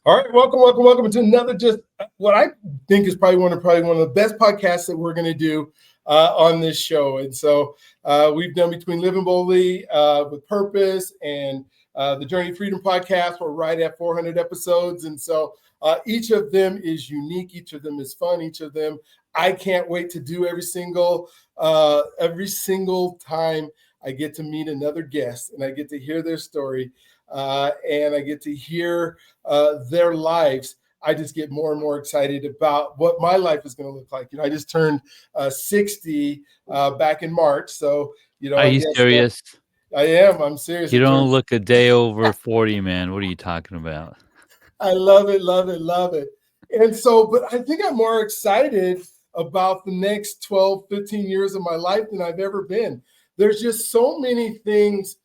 All right, welcome to another just what I think is probably one of the best podcasts that we're going to do on this show. And so we've done between Living Boldly with Purpose and the Journey to Freedom podcast. We're right at 400 episodes, and so each of them is unique. Each of them is fun. Each of them I can't wait to do every single time I get to meet another guest and I get to hear their story and I get to hear their lives. I just get more and more excited about what my life is going to look like. I just turned 60 back in March, so Are I you guess serious? I am. I'm serious. You It don't turned. look a day over 40, man. What are you talking about? I love it, love it, love it. And so, but I think I'm more excited about the next 12, 15 years of my life than I've ever been. There's just so many things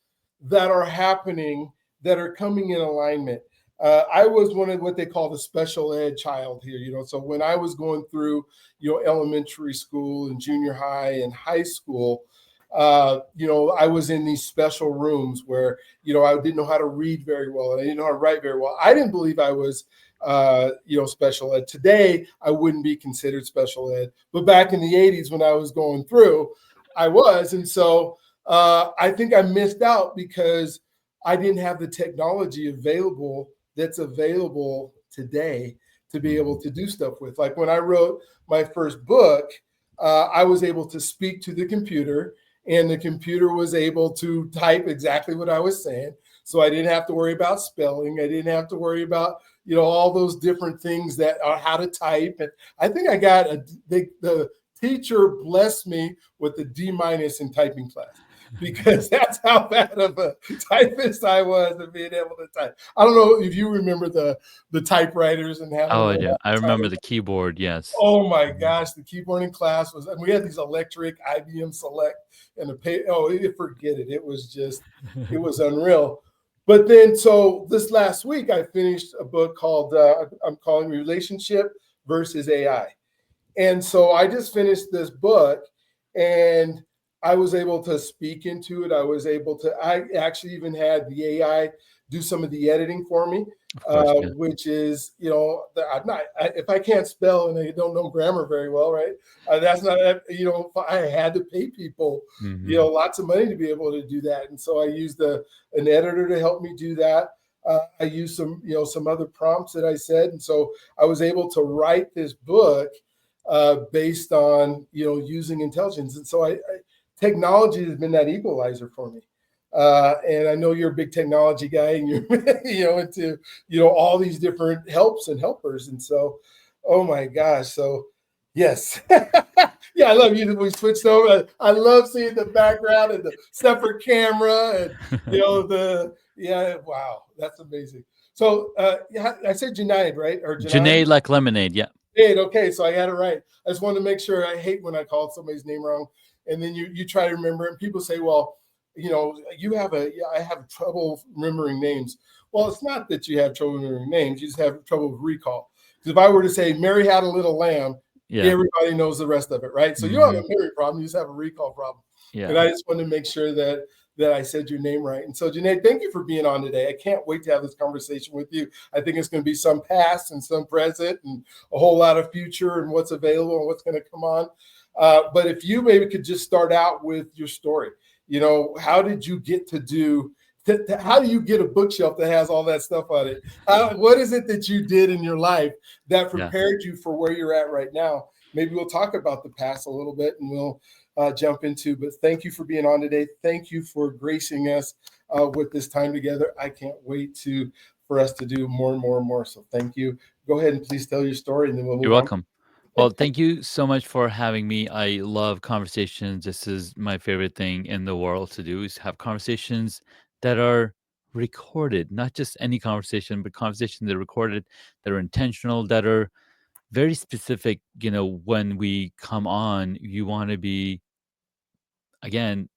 that are happening that are coming in alignment. I was one of what they call the special ed child here, So when I was going through, elementary school and junior high and high school, I was in these special rooms where, I didn't know how to read very well and I didn't know how to write very well. I didn't believe I was, special ed. Today, I wouldn't be considered special ed, but back in the 80s when I was going through, I was. And so I think I missed out because I didn't have the technology available that's available today to be able Mhm. to do stuff with. Like when I wrote my first book, I was able to speak to the computer and the computer was able to type exactly what I was saying. So I didn't have to worry about spelling. I didn't have to worry about, all those different things that are how to type. And I think I got the teacher blessed me with a D minus in typing class because that's how bad of a typist I was at being able to type. I don't know if you remember the typewriters and having to Oh, I learn do. I how to remember type. the keyboard. Yes. Oh my Mhm. gosh, the keyboarding class was, and we had these electric IBM Select and the pay. Oh, forget it. It was just, it was unreal. But then, so this last week, I finished a book called, I'm calling Relationship versus AI. And so I just finished this book and I was able to speak into it. I actually even had the AI do some of the editing for me, Of course, yeah. which is, I'm not, if I can't spell and I don't know grammar very well, right? That's not, I had to pay people, Mhm. lots of money to be able to do that. And so I used an editor to help me do that. I used some other prompts that I said. And so I was able to write this book based on using intelligence. And so technology has been that equalizer for me. And I know you're a big technology guy, and you're into all these different helps and helpers. And so, oh my gosh, so yes, yeah, I love you. We switched over. I love seeing the background and the separate camera, and the yeah. Wow, that's amazing. So yeah, I said Junaid, right? Or Junaid? Junaid like lemonade. Yeah. Did okay, so I had it right. I just wanted to make sure. I hate when I call somebody's name wrong, and then you try to remember it. And people say, "Well, you have a yeah, I have trouble remembering names." Well, it's not that you have trouble remembering names; you just have trouble with recall. Because if I were to say Mary had a little lamb, Yeah. everybody knows the rest of it, right? So you don't have Mhm. a memory problem; you just have a recall problem. And Yeah. I just wanted to make sure that I said your name right. And so, Janae, thank you for being on today. I can't wait to have this conversation with you. I think it's going to be some past and some present and a whole lot of future and what's available and what's going to come on. But if you maybe could just start out with your story, how did you get to do? How do you get a bookshelf that has all that stuff on it? What is it that you did in your life that Yeah. prepared you for where you're at right now? Maybe we'll talk about the past a little bit and we'll jump into. But thank you for being on today. Thank you for gracing us with this time together. I can't wait for us to do more and more and more. So thank you. Go ahead and please tell your story, and then we'll You're move on. welcome. Well, thank you so much for having me. I love conversations. This is my favorite thing in the world to do is have conversations that are recorded, not just any conversation, but conversations that are recorded, that are intentional, that are very specific. When we come on, you want to be, again,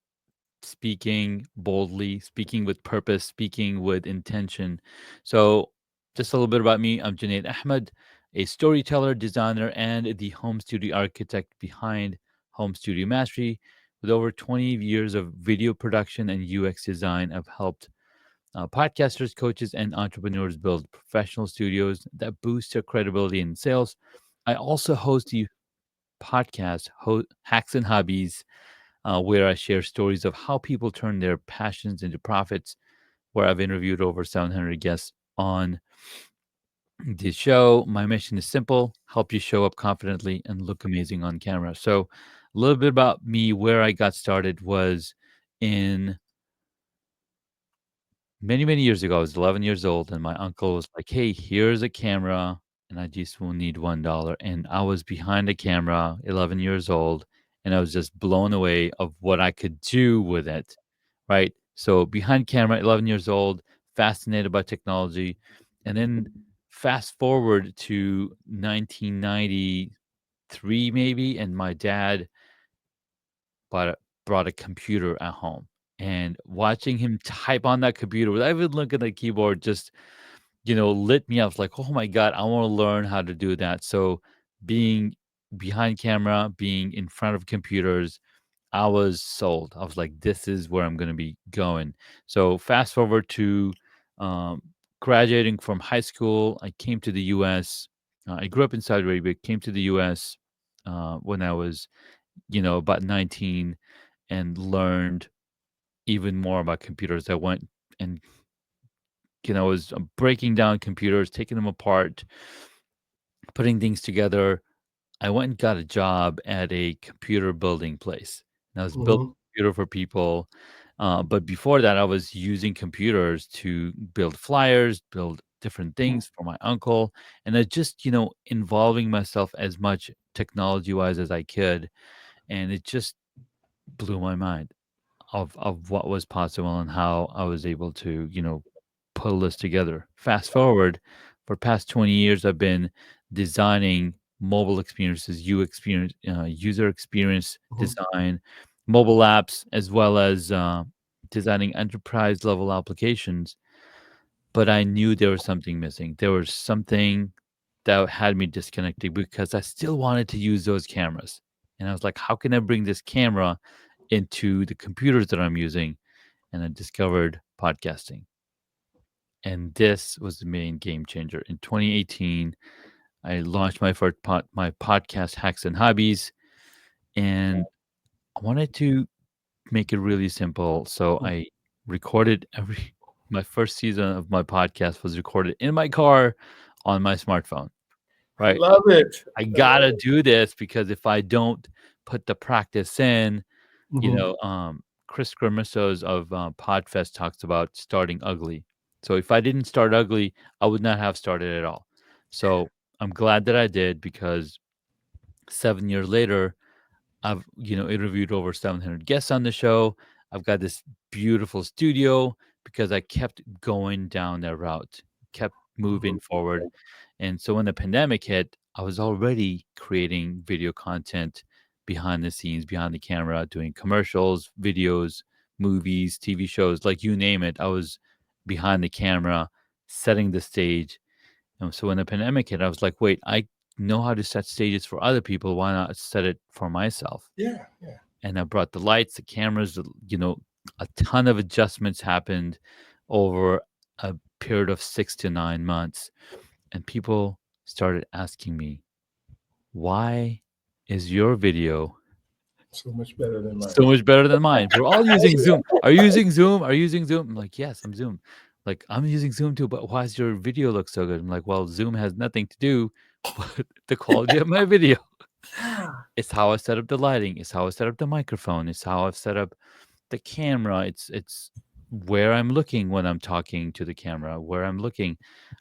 speaking boldly, speaking with purpose, speaking with intention. So, just a little bit about me. I'm Junaid Ahmed, a storyteller, designer, and the home studio architect behind Home Studio Mastery. With over 20 years of video production and UX design, I've helped Podcasters, coaches, and entrepreneurs build professional studios that boost their credibility in sales. I also host the podcast, Hacks and Hobbies, where I share stories of how people turn their passions into profits, where I've interviewed over 700 guests on the show. My mission is simple: help you show up confidently and look amazing on camera. So, a little bit about me, where I got started was in many, many years ago. I was 11 years old, and my uncle was like, "Hey, here's a camera, and I just will need $1." And I was behind the camera, 11 years old, and I was just blown away of what I could do with it, right? So behind camera, 11 years old, fascinated by technology, and then fast forward to 1993 maybe, and my dad bought a brought a computer at home, and watching him type on that computer without even looking at the keyboard just, lit me up like, "Oh my god, I wanna learn how to do that." So, being behind camera, being in front of computers, I was sold. I was like, "This is where I'm gonna be going." So, fast forward to, um, graduating from high school, I came to the US. I grew up in Saudi Arabia, came to the US, when I was, about 19, and learned even more about computers. I went and, was breaking down computers, taking them apart, putting things together. I went and got a job at a computer building place. And I was building Mhm. computer for people. But before that, I was using computers to build flyers, build different things for my uncle. And I just, involving myself as much technology wise as I could. And it just blew my mind of what was possible and how I was able to, pull this together. Fast forward, for past 20 years, I've been designing mobile experiences, user experience Mhm. design, mobile apps, as well as designing enterprise level applications. But I knew there was something missing. There was something that had me disconnected because I still wanted to use those cameras. And I was like, how can I bring this camera into the computers that I'm using? And I discovered podcasting. And this was the main game changer. In 2018, I launched my podcast, Hacks and Hobbies, and I wanted to make it really simple. So I recorded every my first season of my podcast was recorded in my car on my smartphone, I right? love it. I I love gotta it. do this because if I don't put the practice in, Mhm. Chris Grammisso's of Podfest talks about starting ugly. So if I didn't start ugly, I would not have started at all. So I'm glad that I did because 7 years later, I've, interviewed over 700 guests on the show. I've got this beautiful studio because I kept going down that route, kept moving Mhm. forward. And so when the pandemic hit, I was already creating video content behind the scenes, behind the camera, doing commercials, videos, movies, TV shows, like you name it. I was behind the camera, setting the stage. And so when the pandemic hit, I was like, wait, I know how to set stages for other people. Why not set it for myself? Yeah, yeah. And I brought the lights, the cameras, a ton of adjustments happened over a period of 6 to 9 months. And people started asking me, why is your video So much better than mine. so much better than mine? We're all using Zoom. Are you using Zoom? Are you using Zoom? I'm like, yes, I'm Zoom. Like, I'm using Zoom too, but why does your video look so good? I'm like, well, Zoom has nothing to do with the quality of my video. Yeah. It's how I set up the lighting. It's how I set up the microphone. It's how I've set up the camera. It's where I'm looking when I'm talking to the camera, where I'm looking,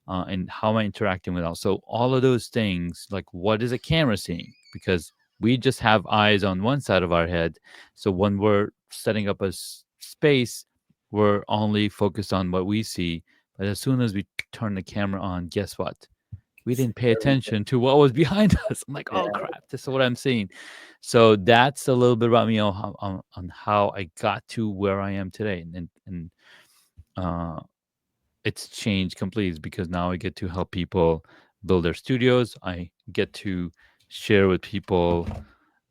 and how am I interacting with also all of those things. Like, what is a camera seeing? Because we just have eyes on one side of our head. So when we're setting up a space, we're only focused on what we see. But as soon as we turn the camera on, guess what? We See didn't pay everything. attention to what was behind us. I'm like, oh Yeah. crap, this is what I'm seeing. So that's a little bit about me on how I got to where I am today, and uh, it's changed completely because now I get to help people build their studios. I get to share with people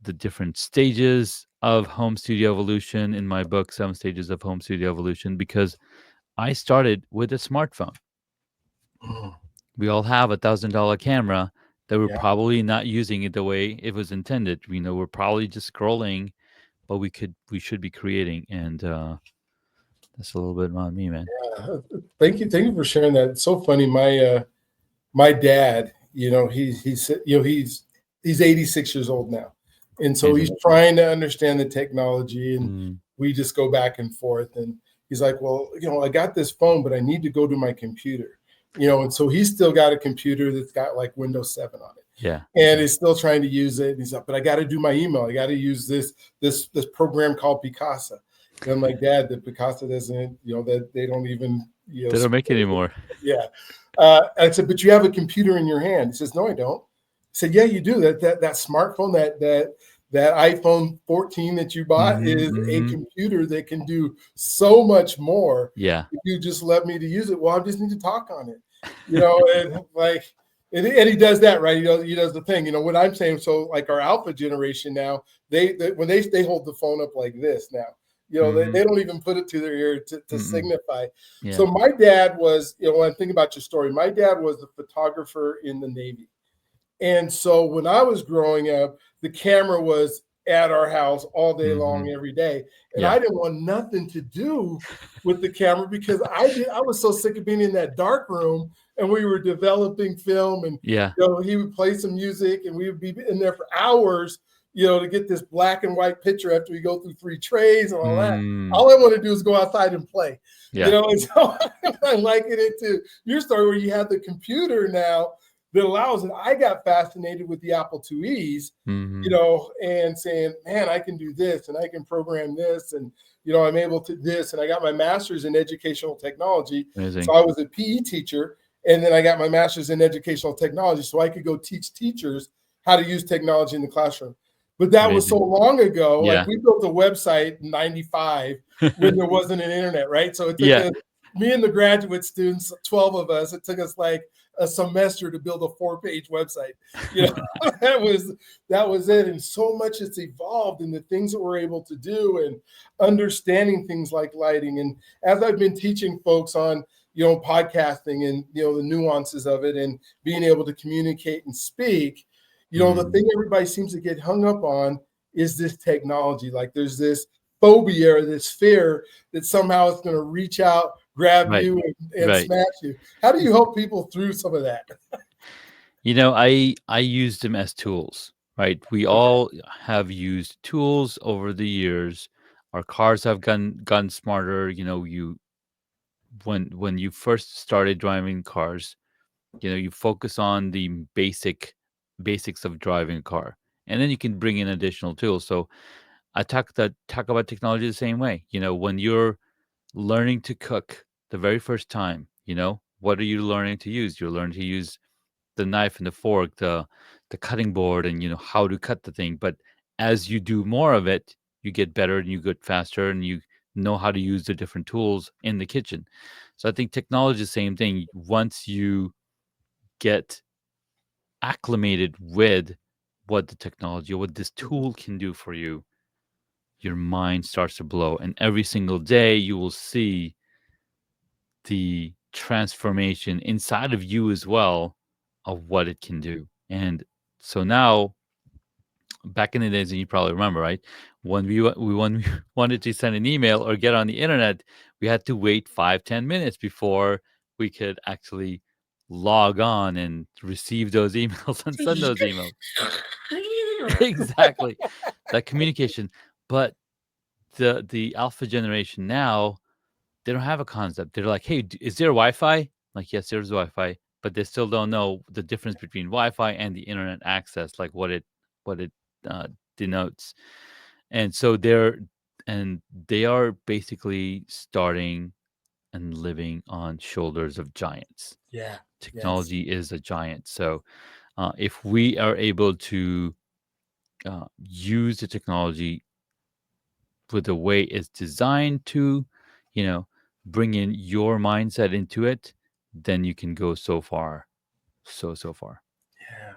the different stages of home studio evolution in my book, 7 Stages of Home Studio Evolution, because I started with a smartphone. Mm, We all have $1,000 camera that we're yeah. probably not using it the way it was intended. We're probably just scrolling, but we should be creating. And that's a little bit about me, man. Thank you for sharing that. It's so funny. My dad, he's 86 years old now, and so he's Amazing. trying to understand the technology, and Mm, we just go back and forth. And he's like, "Well, I got this phone, but I need to go to my computer, and so he's still got a computer that's got like Windows 7 on it, yeah. and he's still trying to use it. And he's like, but I got to do my email. I got to use this program called Picasa. And I'm like, Dad, the Picasa doesn't, that they don't even, They don't make it anymore. yeah. I said, but you have a computer in your hand. He says, no, I don't. I said, yeah, you do. That smartphone, that iPhone 14 that you bought Hmm. is a Hmm. computer that can do so much more Yeah. if you just let me to use it. Well, I just need to talk on it, and like, and he does that, right? He does the thing, what I'm saying. So like our alpha generation now, when they hold the phone up like this now, Hmm. they don't even put it to their ear to Mm-mm. signify. So Yeah. my dad was, when I think about your story, my dad was a photographer in the Navy. And so when I was growing up, the camera was at our house all day Hmm. long, every day. And Yeah. I didn't want nothing to do with the camera because I was so sick of being in that dark room and we were developing film and Yeah. he would play some music and we would be in there for hours, to get this black and white picture after we go through 3 trays and all that. Mm, All I want to do is go outside and play, yeah. and so I liken it to your story where you have the computer now that allows it. I got fascinated with the Apple IIe's, Hmm. and saying, man, I can do this and I can program this. And, I'm able to this. And I got my master's in educational technology. So Amazing. I was a PE teacher. And then I got my master's in educational technology. So I could go teach teachers how to use technology in the classroom. But that was so Amazing. long ago. Like Yeah. we built a website in 95 when there wasn't an internet, right? So it took Yeah. us, me and the graduate students, 12 of us, it took us like a semester to build a 4-page website. That was it. And so much has evolved in the things that we're able to do and understanding things like lighting. And as I've been teaching folks on, podcasting and, the nuances of it and being able to communicate and speak, the Mm, thing everybody seems to get hung up on is this technology. Like there's this phobia or this fear that somehow it's going to reach out, grab right. you, and Right. smash you. How do you help people through some of that? I use them as tools, right? We Okay. all have used tools over the years. Our cars have gotten smarter. You when you first started driving cars, you focus on the basics of driving a car, and then you can bring in additional tools. So I talk about technology the same way. When you're learning to cook the very first time, what are you learning to use? You're learning to use the knife and the fork, the cutting board, and how to cut the thing. But as you do more of it, you get better and you get faster and you know how to use the different tools in the kitchen. So I think technology is the same thing. Once you get acclimated with what the technology or what this tool can do for you, your mind starts to blow. And every single day you will see the transformation inside of you as well of what it can do. And so now, back in the days, and you probably remember, right? When we wanted to send an email or get on the internet, we had to wait 5-10 minutes before we could actually log on and receive those emails and send those emails. Exactly, that communication. But the alpha generation now, they don't have a concept. They're like, "Hey, is there Wi-Fi?" Like, "Yes, there's Wi-Fi," but they still don't know the difference between Wi-Fi and the internet access, like what it uh, denotes. And so they are basically starting and living on shoulders of giants. Yeah. Yes. Technology is a giant. So if we are able to use the technology with the way it's designed to, you know, bring in your mindset into it, then you can go so far, so far. Yeah.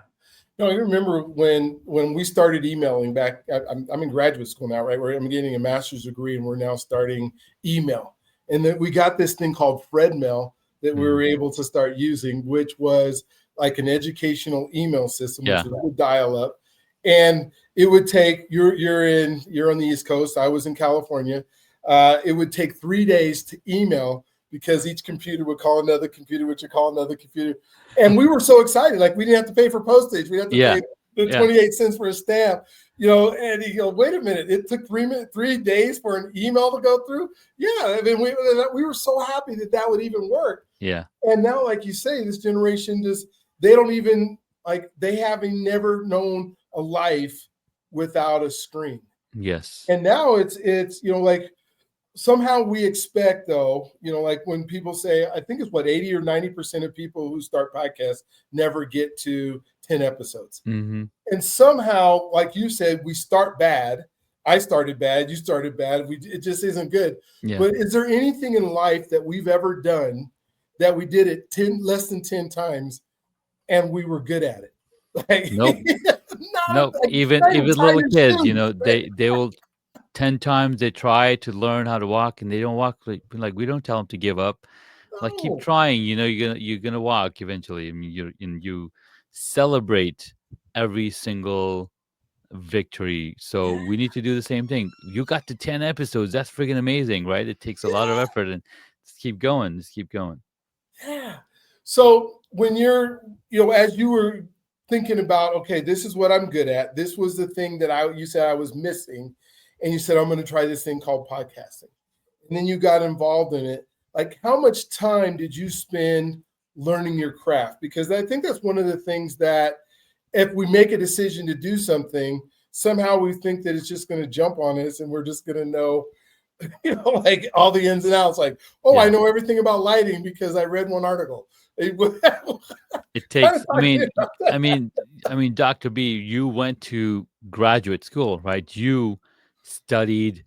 No, I remember when we started emailing back. I'm in graduate school now, right? Where I'm getting a master's degree, and we're now starting email. And then we got this thing called FredMail that we were Mm. able to start using, which was like an educational email system, which Yeah. was a dial up. And it would take you're on the East Coast. I was in California. It would take 3 days to email because each computer would call another computer, which would call another computer. And we were so excited. Like we didn't have to pay for postage. We didn't have to Yeah. pay the Yeah. 28 cents for a stamp, and you go, wait a minute, it took 3 days for an email to go through. Yeah. I mean, we were so happy that would even work. Yeah. And now, like you say, this generation they don't even they haven't never known a life without a screen. Yes. And now it's like somehow we expect though, like when people say, I think it's 80 or 90% of people who start podcasts never get to 10 episodes. Mm-hmm. And somehow, like you said, we start bad. I started bad. You started bad. It just isn't good. Yeah. But is there anything in life that we've ever done that we did it less than 10 times and we were good at it? Like, Nope. Nope. Even little kids, they will 10 times they try to learn how to walk and they don't walk. Like we don't tell them to give up. Like keep No. trying. You're gonna walk eventually. I mean, you celebrate every single victory. So we need to do the same thing. You got to 10 episodes. That's freaking amazing, right? It takes a lot of effort, and just keep going. Just keep going. Yeah. So when you're, as you were thinking about, okay, this is what I'm good at. This was the thing that you said I was missing. And you said, I'm going to try this thing called podcasting. And then you got involved in it. Like, how much time did you spend learning your craft? Because I think that's one of the things that if we make a decision to do something, somehow we think that it's just going to jump on us and we're just going to know, like all the ins and outs. Like, oh, Yeah. I know everything about lighting because I read one article. It takes, I mean, Dr. B, you went to graduate school, right? You studied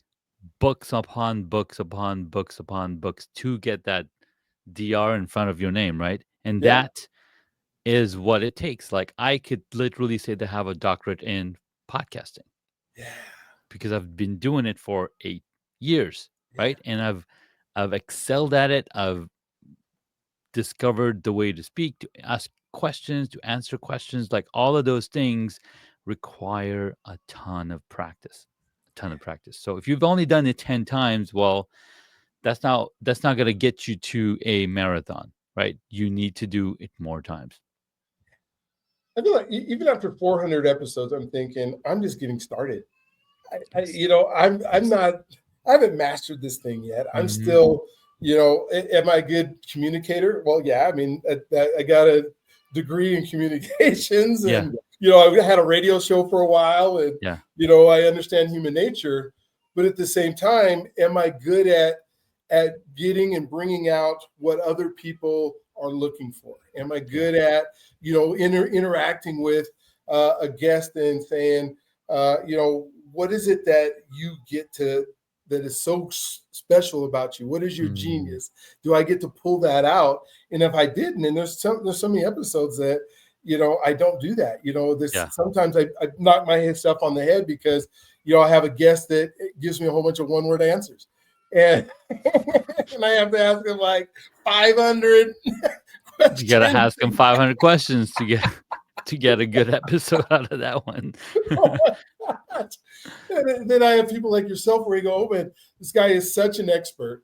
books upon books upon books upon books to get that DR in front of your name, right? And Yeah. that is what it takes. Like I could literally say to have a doctorate in podcasting. Yeah. Because I've been doing it for 8 years, right? And I've excelled at it. I've discovered the way to speak, to ask questions, to answer questions. Like all of those things require a ton of practice. So if you've only done it 10 times, well, that's not going to get you to a marathon, right? You need to do it more times. I feel like even after 400 episodes, I'm thinking I'm just getting started. I'm not. I haven't mastered this thing yet. I'm still, am I a good communicator? Well, yeah. I mean, I got a degree in communications, and I had a radio show for a while, and I understand human nature. But at the same time, am I good at getting and bringing out what other people are looking for? Am I good at interacting with a guest and saying, what is it that you get that is so special about you? What is your genius? Do I get to pull that out? And if I didn't, and there's so many episodes that I don't do that. Sometimes I knock myself on the head because I have a guest that gives me a whole bunch of one-word answers, and and I have to ask him like 500 questions. You gotta ask him 500 questions to get a good episode out of that one. Oh my gosh. And then I have people like yourself where you go, oh man, this guy is such an expert.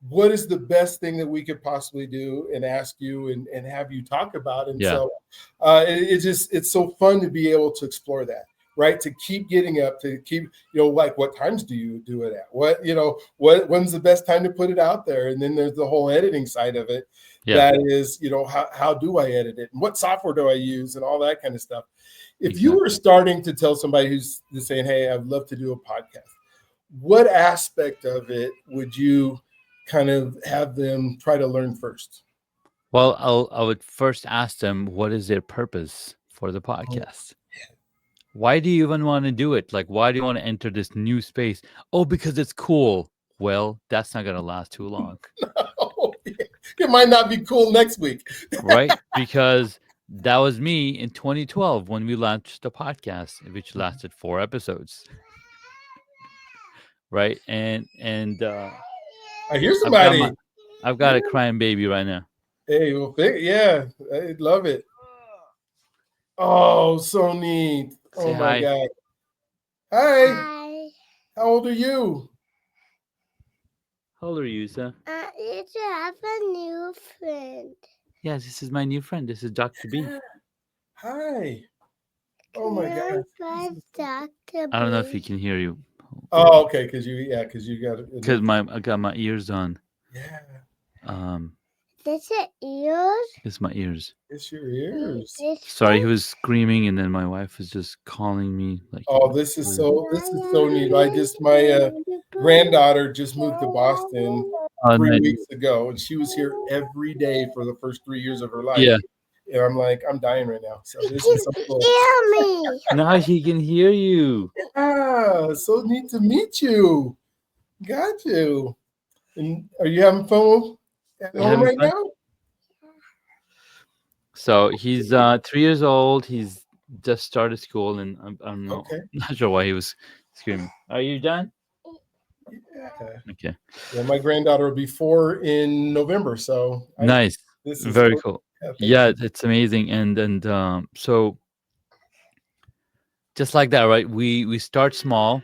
What is the best thing that we could possibly do and ask you and have you talk about? And so it's so fun to be able to explore that, right? To keep getting up, to keep, like what times do you do it at? When's the best time to put it out there? And then there's the whole editing side of it. That is, how do I edit it? And what software do I use and all that kind of stuff. If you were starting to tell somebody who's saying, hey, I'd love to do a podcast, what aspect of it would you kind of have them try to learn first? Well, I would first ask them, what is their purpose for the podcast? Why do you even want to do it? Like, why do you want to enter this new space? Oh, because it's cool. Well, that's not going to last too long. No, it might not be cool next week. Right? Because that was me in 2012 when we launched the podcast, which lasted 4 episodes. Right? And I hear I've got my somebody. I've got a crying baby right now. Hey, well, yeah, I love it. Oh, so neat. Say Oh my hi. God. Hi. Hi. How old are you? How old are you, sir? You have a new friend. Yes, this is my new friend. This is Dr. B. Hi. Oh my God. Dr. I don't know if B. he can hear you. Oh, okay. Because you got it. Because I got my ears on. Yeah, This is yours. It's my ears. it's your ears. Sorry, he was screaming, and then my wife was just calling me. Like, Oh, this is so neat. My granddaughter just moved to Boston oh, 3 weeks ago, and she was here every day for the first 3 years of her life. yeah. And I'm like, I'm dying right now. So this is so cool. Hear me. Now he can hear you. Ah, so neat to meet you. Got you. And are you having fun at You home having right fun? now? So he's 3 years old. He's just started school, and I'm Okay. not sure why he was screaming. Are you done? Yeah. Okay. Yeah, my granddaughter will be 4 in November. So Nice. this is Very so, cool. thank Yeah, you. it's amazing. And so just like that, right? We start small,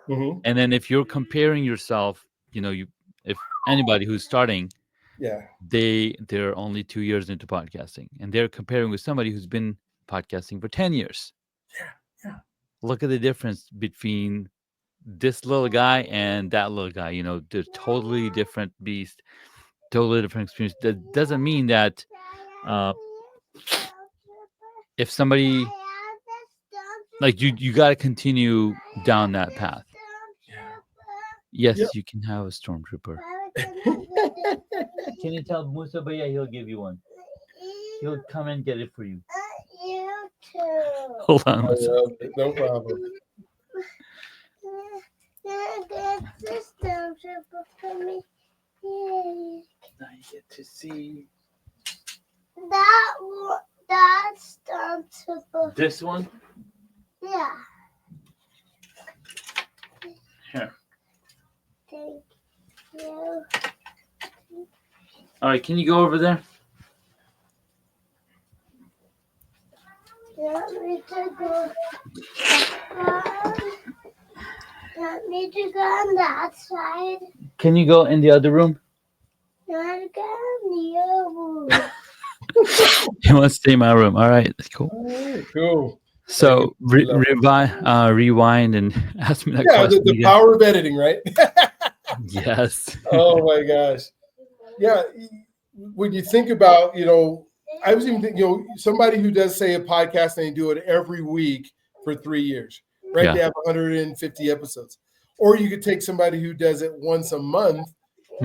Mhm. and then if you're comparing yourself, if anybody who's starting, Yeah. they're only 2 years into podcasting, and they're comparing with somebody who's been podcasting for 10 years. Yeah. Look at the difference between this little guy and that little guy. They're totally different beasts, totally different experience. That doesn't mean that uh, if somebody like you got to continue down that path. Yes, Yep. you can have a stormtrooper. Can you tell Musa Bhaiya he'll give you one? He'll come and get it for you. You too. Hold on, I Musa. love it. No problem. Get this stormtrooper for me. Yay. Now you get to see That stormtrooper. this one. Yeah. Here. Thank you. All right, can you go over there? You want me to go? You want me to go on that side? Can you go in the other room? You want to go on the other room? You want to stay in my room? All right, that's cool. All right, cool. So Love it. rewind and ask me that Yeah, question the again. power of editing, right? Yes. Oh my gosh. Yeah. When you think about, I was even thinking, somebody who does say a podcast and they do it every week for 3 years, right? Yeah. They have 150 episodes. Or you could take somebody who does it once a month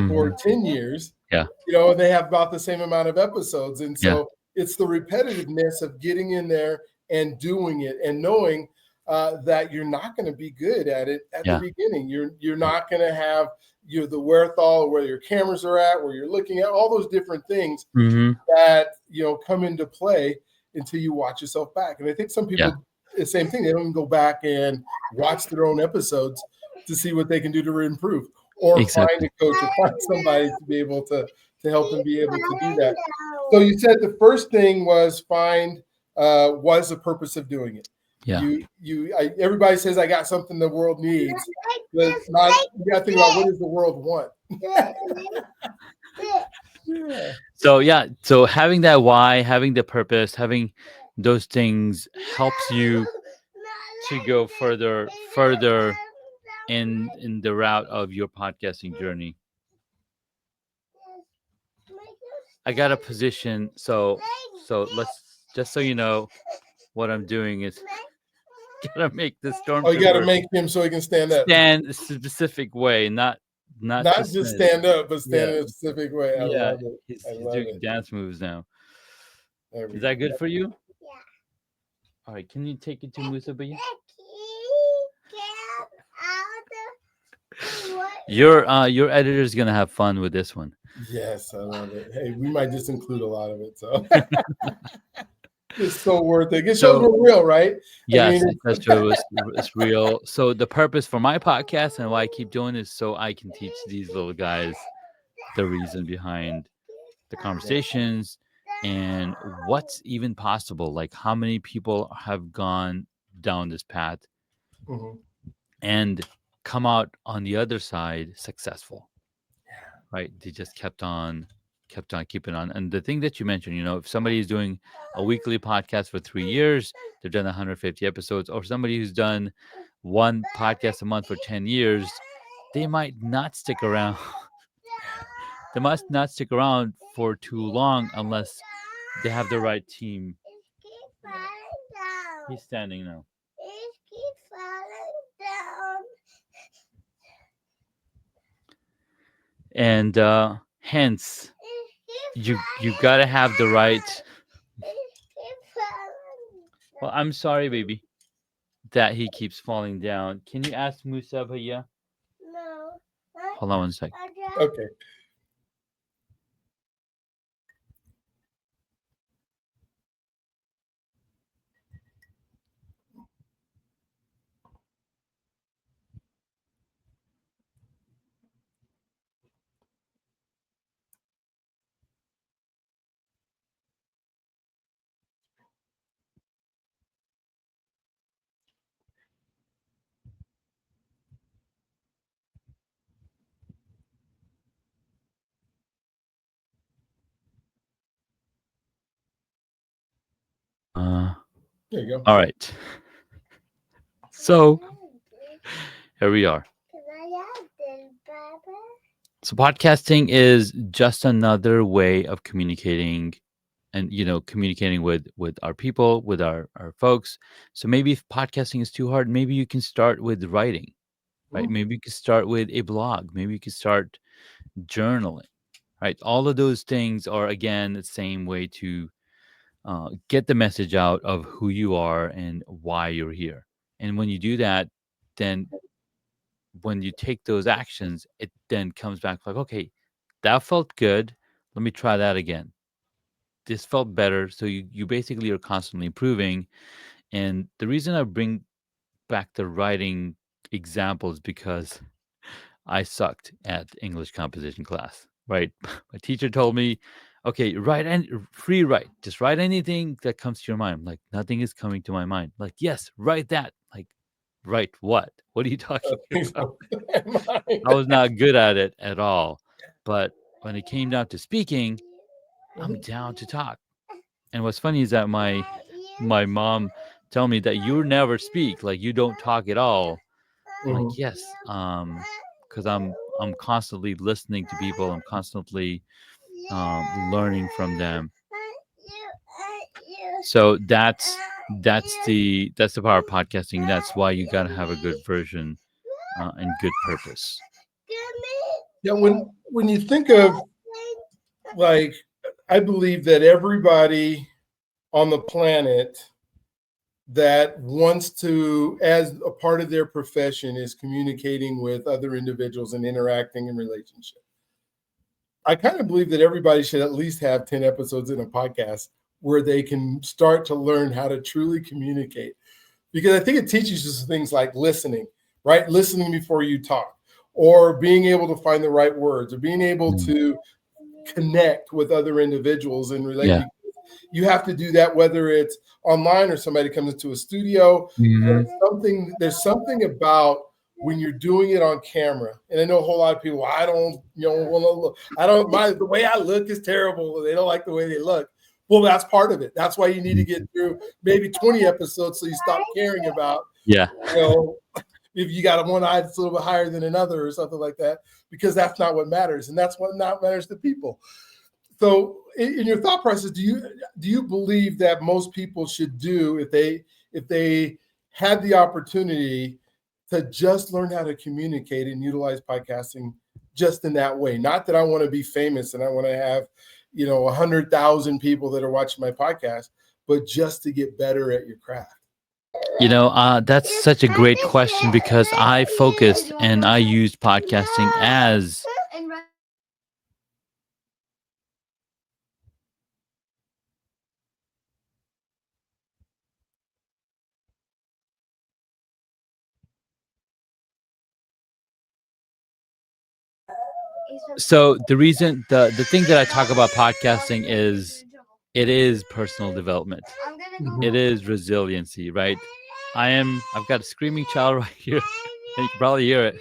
for 10 years. Yeah. They have about the same amount of episodes. And so it's the repetitiveness of getting in there and doing it and knowing that you're not going to be good at it at the beginning. You're not going to have the wherewithal, where your cameras are at, where you're looking at, all those different things that come into play until you watch yourself back. And I think some people the same thing. They don't even go back and watch their own episodes to see what they can do to improve, or find a coach or find somebody to be able to help them be able to do that. So you said the first thing was find was the purpose of doing it. Yeah. Everybody says I got something the world needs, but you got to think about what does the world want. So having that why, having the purpose, having those things helps you to go further in the route of your podcasting journey. I got a position, so let's just so you know what I'm doing is gotta make the stormtrooper. Oh, you got to make him so he can stand up. Stand a specific way, not just stand up, but stand in a specific way. I love it. He's doing dance moves now. Is that good for you? Yeah. All right, can you take it to Musa Bhaiya? Your editor's gonna have fun with this one. Yes, I love it. Hey, we might just include a lot of it. So It's so worth it. It shows So we're real, right? I yes, mean, it does show it's real. So the purpose for my podcast and why I keep doing is so I can teach these little guys the reason behind the conversations and what's even possible. Like how many people have gone down this path mhm. and come out on the other side successful, right? They just kept on keeping on. And the thing that you mentioned, if somebody is doing a weekly podcast for 3 years, they've done 150 episodes, or somebody who's done one podcast a month for 10 years, they might not stick around. They must not stick around for too long unless they have the right team. He's standing now. And hence you gotta have the right. Well, I'm sorry, baby, that he keeps falling down. Can you ask Musa Bhaiya? No. Hold on one sec. Okay. There you go. All right. So here we are. So podcasting is just another way of communicating and communicating with our people, with our folks. So maybe if podcasting is too hard, maybe you can start with writing, right? Mhm. Maybe you can start with a blog, maybe you can start journaling, right? All of those things are again the same way to get the message out of who you are and why you're here. And when you do that, then when you take those actions, it then comes back like, okay, that felt good. Let me try that again. This felt better. So you basically are constantly improving. And the reason I bring back the writing examples because I sucked at English composition class, right? My teacher told me, okay, write and free write. Just write anything that comes to your mind. I'm like, nothing is coming to my mind. Like, yes, write that. Like, write what? What are you talking about? I was not good at it at all. But when it came down to speaking, I'm down to talk. And what's funny is that my mom tell me that you never speak, like you don't talk at all. I'm like, Mhm. yes, because I'm constantly listening to people. I'm constantly learning from them. So that's the power of podcasting. That's why you gotta have a good version and good purpose. Yeah, when you think of, like, I believe that everybody on the planet that wants to, as a part of their profession, is communicating with other individuals and interacting in relationship. I kind of believe that everybody should at least have 10 episodes in a podcast where they can start to learn how to truly communicate. Because I think it teaches you things like listening, right? Listening before you talk, or being able to find the right words, or being able Mm. to connect with other individuals and relate. Yeah. You have to do that whether it's online or somebody comes into a studio. Mhm. There's something about when you're doing it on camera. And I know a whole lot of people, I don't, want to look. I don't, the way I look is terrible. They don't like the way they look. Well, that's part of it. That's why you need to get through maybe 20 episodes so you stop caring about, Yeah. if you got one eye that's a little bit higher than another or something like that, because that's not what matters. And that's what not matters to people. So in your thought process, do you believe that most people should do, if they had the opportunity to just learn how to communicate and utilize podcasting just in that way? Not that I want to be famous and I want to have 100,000 people that are watching my podcast, but just to get better at your craft. That's such a great question because I focused and I used podcasting as So the reason the thing that I talk about podcasting is it is personal development. It is resiliency, right? I've got a screaming child right here. And you can probably hear it.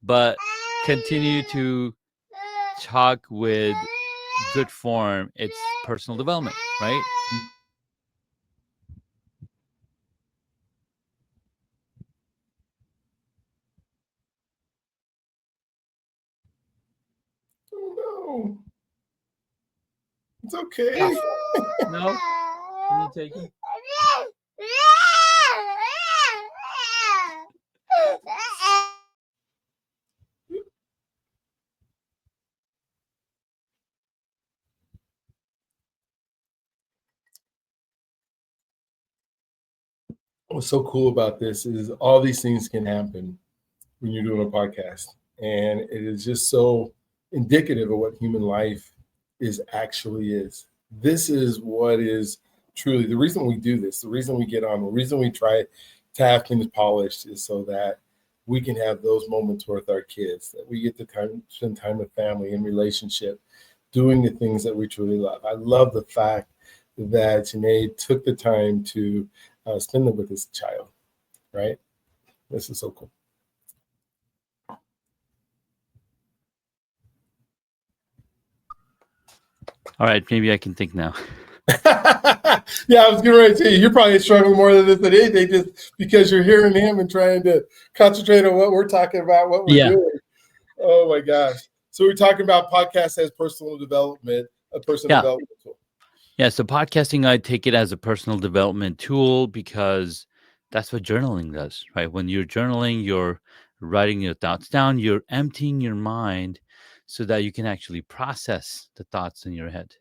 But continue to talk with good form. It's personal development, right? Oh, no. It's okay. No? Can you take it? What's so cool about this is all these things can happen when you're doing a podcast. And it is just so indicative of what human life actually is. This is what is truly the reason we do this, the reason we get on, the reason we try to have things polished is so that we can have those moments with our kids, that we get to spend time with family and relationship, doing the things that we truly love. I love the fact that Junaid took the time to spend them with his child, right? This is so cool. All right, maybe I can think now. Yeah, I was getting ready to say you're probably struggling more than this than anything, just because you're hearing him and trying to concentrate on what we're talking about, what we're doing. Oh my gosh! So we're talking about podcasts as personal development, a personal development tool. Yeah, so podcasting, I take it as a personal development tool because that's what journaling does, right? When you're journaling, you're writing your thoughts down, you're emptying your mind so that you can actually process the thoughts in your head.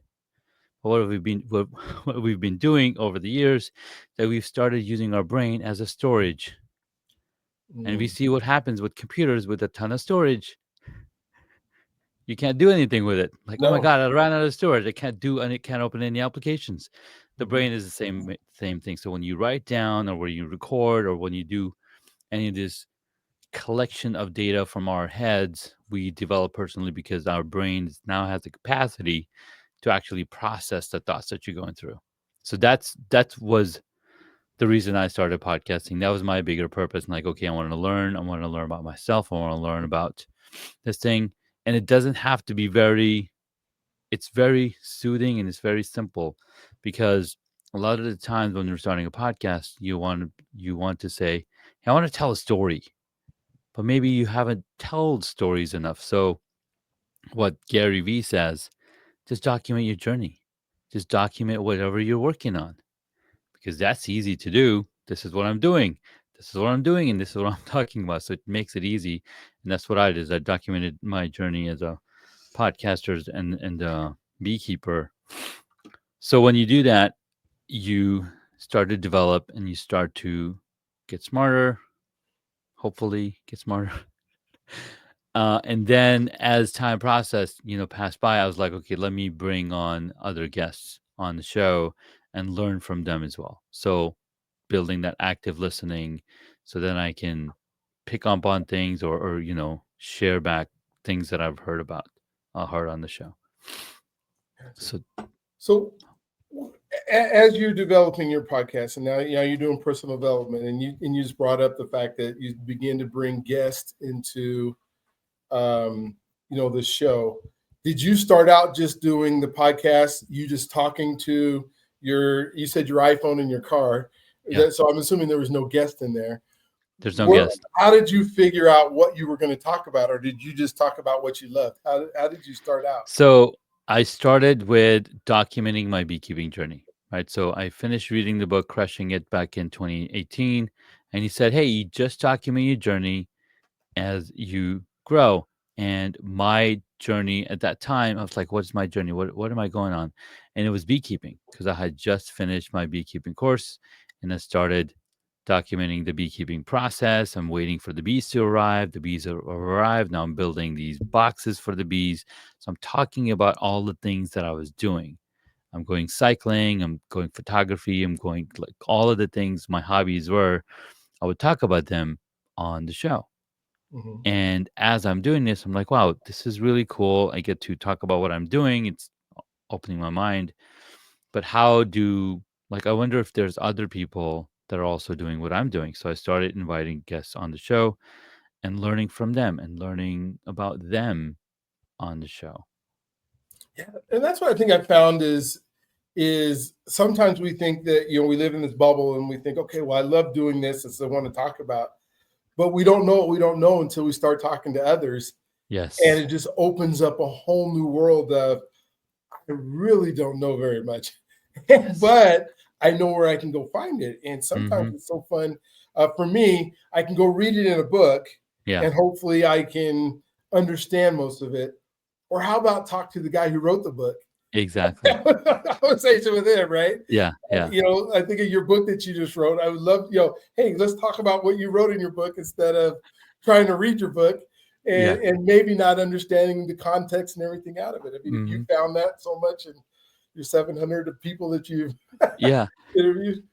What we've been doing over the years, that we've started using our brain as a storage. And we see what happens with computers with a ton of storage. You can't do anything with it. Like, oh my God, I ran out of storage. I can't do, and it can't open any applications. The brain is the same thing. So when you write down, or when you record, or when you do any of this collection of data from our heads, we develop personally because our brain now has the capacity to actually process the thoughts that you're going through. So that was the reason I started podcasting. That was my bigger purpose. Like, okay, I want to learn about myself. I want to learn about this thing. And it doesn't have to be it's very soothing and it's very simple, because a lot of the times when you're starting a podcast, you want to say, hey, I want to tell a story, but maybe you haven't told stories enough. So what Gary Vee says, just document your journey. Just document whatever you're working on, because that's easy to do. This is what I'm doing. This is what I'm doing, and this is what I'm talking about. So it makes it easy, and that's what I did. I documented my journey as a podcaster and beekeeper. So when you do that, you start to develop and you start to get smarter. Hopefully, get smarter. And then as time passed by, I was like, okay, let me bring on other guests on the show and learn from them as well. So building that active listening, so then I can pick up on things or share back things that I've heard on the show. So as you're developing your podcast, and now you're doing personal development, and you just brought up the fact that you begin to bring guests into the show. Did you start out just doing the podcast, you just talking to you said your iPhone in your car? Yeah. So I'm assuming there was no guest in there. There's no guest. How did you figure out what you were going to talk about, or did you just talk about what you loved? How did you start out? So I started with documenting my beekeeping journey, right? So I finished reading the book Crushing It back in 2018, and he said, hey, you just document your journey as you grow. And my journey at that time, I was like, what's my journey? What am I going on? And it was beekeeping, because I had just finished my beekeeping course, and I started documenting the beekeeping process. I'm waiting for the bees to arrive. The bees have arrived. Now I'm building these boxes for the bees. So I'm talking about all the things that I was doing. I'm going cycling. I'm going photography. I'm going, all of the things my hobbies were. I would talk about them on the show. Mhm. And as I'm doing this, I'm like, wow, this is really cool. I get to talk about what I'm doing. It's opening my mind. But I wonder if there's other people that are also doing what I'm doing. So I started inviting guests on the show and learning from them and learning about them on the show. Yeah, and that's what I think I found is sometimes we think that we live in this bubble and we think, okay, well, I love doing this, it's what I want to talk about, but we don't know what we don't know until we start talking to others, and Yes. it just opens up a whole new world of I really don't know very much, Yes. but I know where I can go find it, and sometimes Hmm. it's so fun. For me, I can go read it in a book, Yeah, and hopefully I can understand most of it. Or how about talk to the guy who wrote the book? exactly. Conversation with him, right? Yeah, yeah, I think of your book that you just wrote. I would love, hey, let's talk about what you wrote in your book instead of trying to read your book yeah. and maybe not understanding the context and everything out of it. I mean, if you Hmm. found that so much in your 700 of people that you've Yeah. interviewed.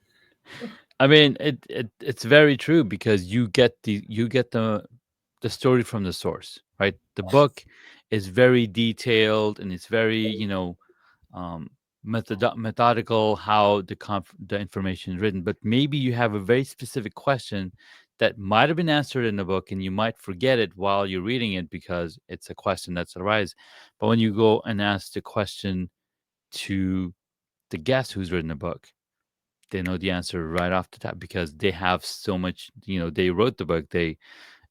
I mean, it's very true because you get the story from the source, right? The book is very detailed and it's very, um, methodical how the information is written. But maybe you have a very specific question that might have been answered in the book, and you might forget it while you're reading it because it's a question that's arise. But when you go and ask the question to the guest who's written the book, they know the answer right off the top because they have so much. They wrote the book.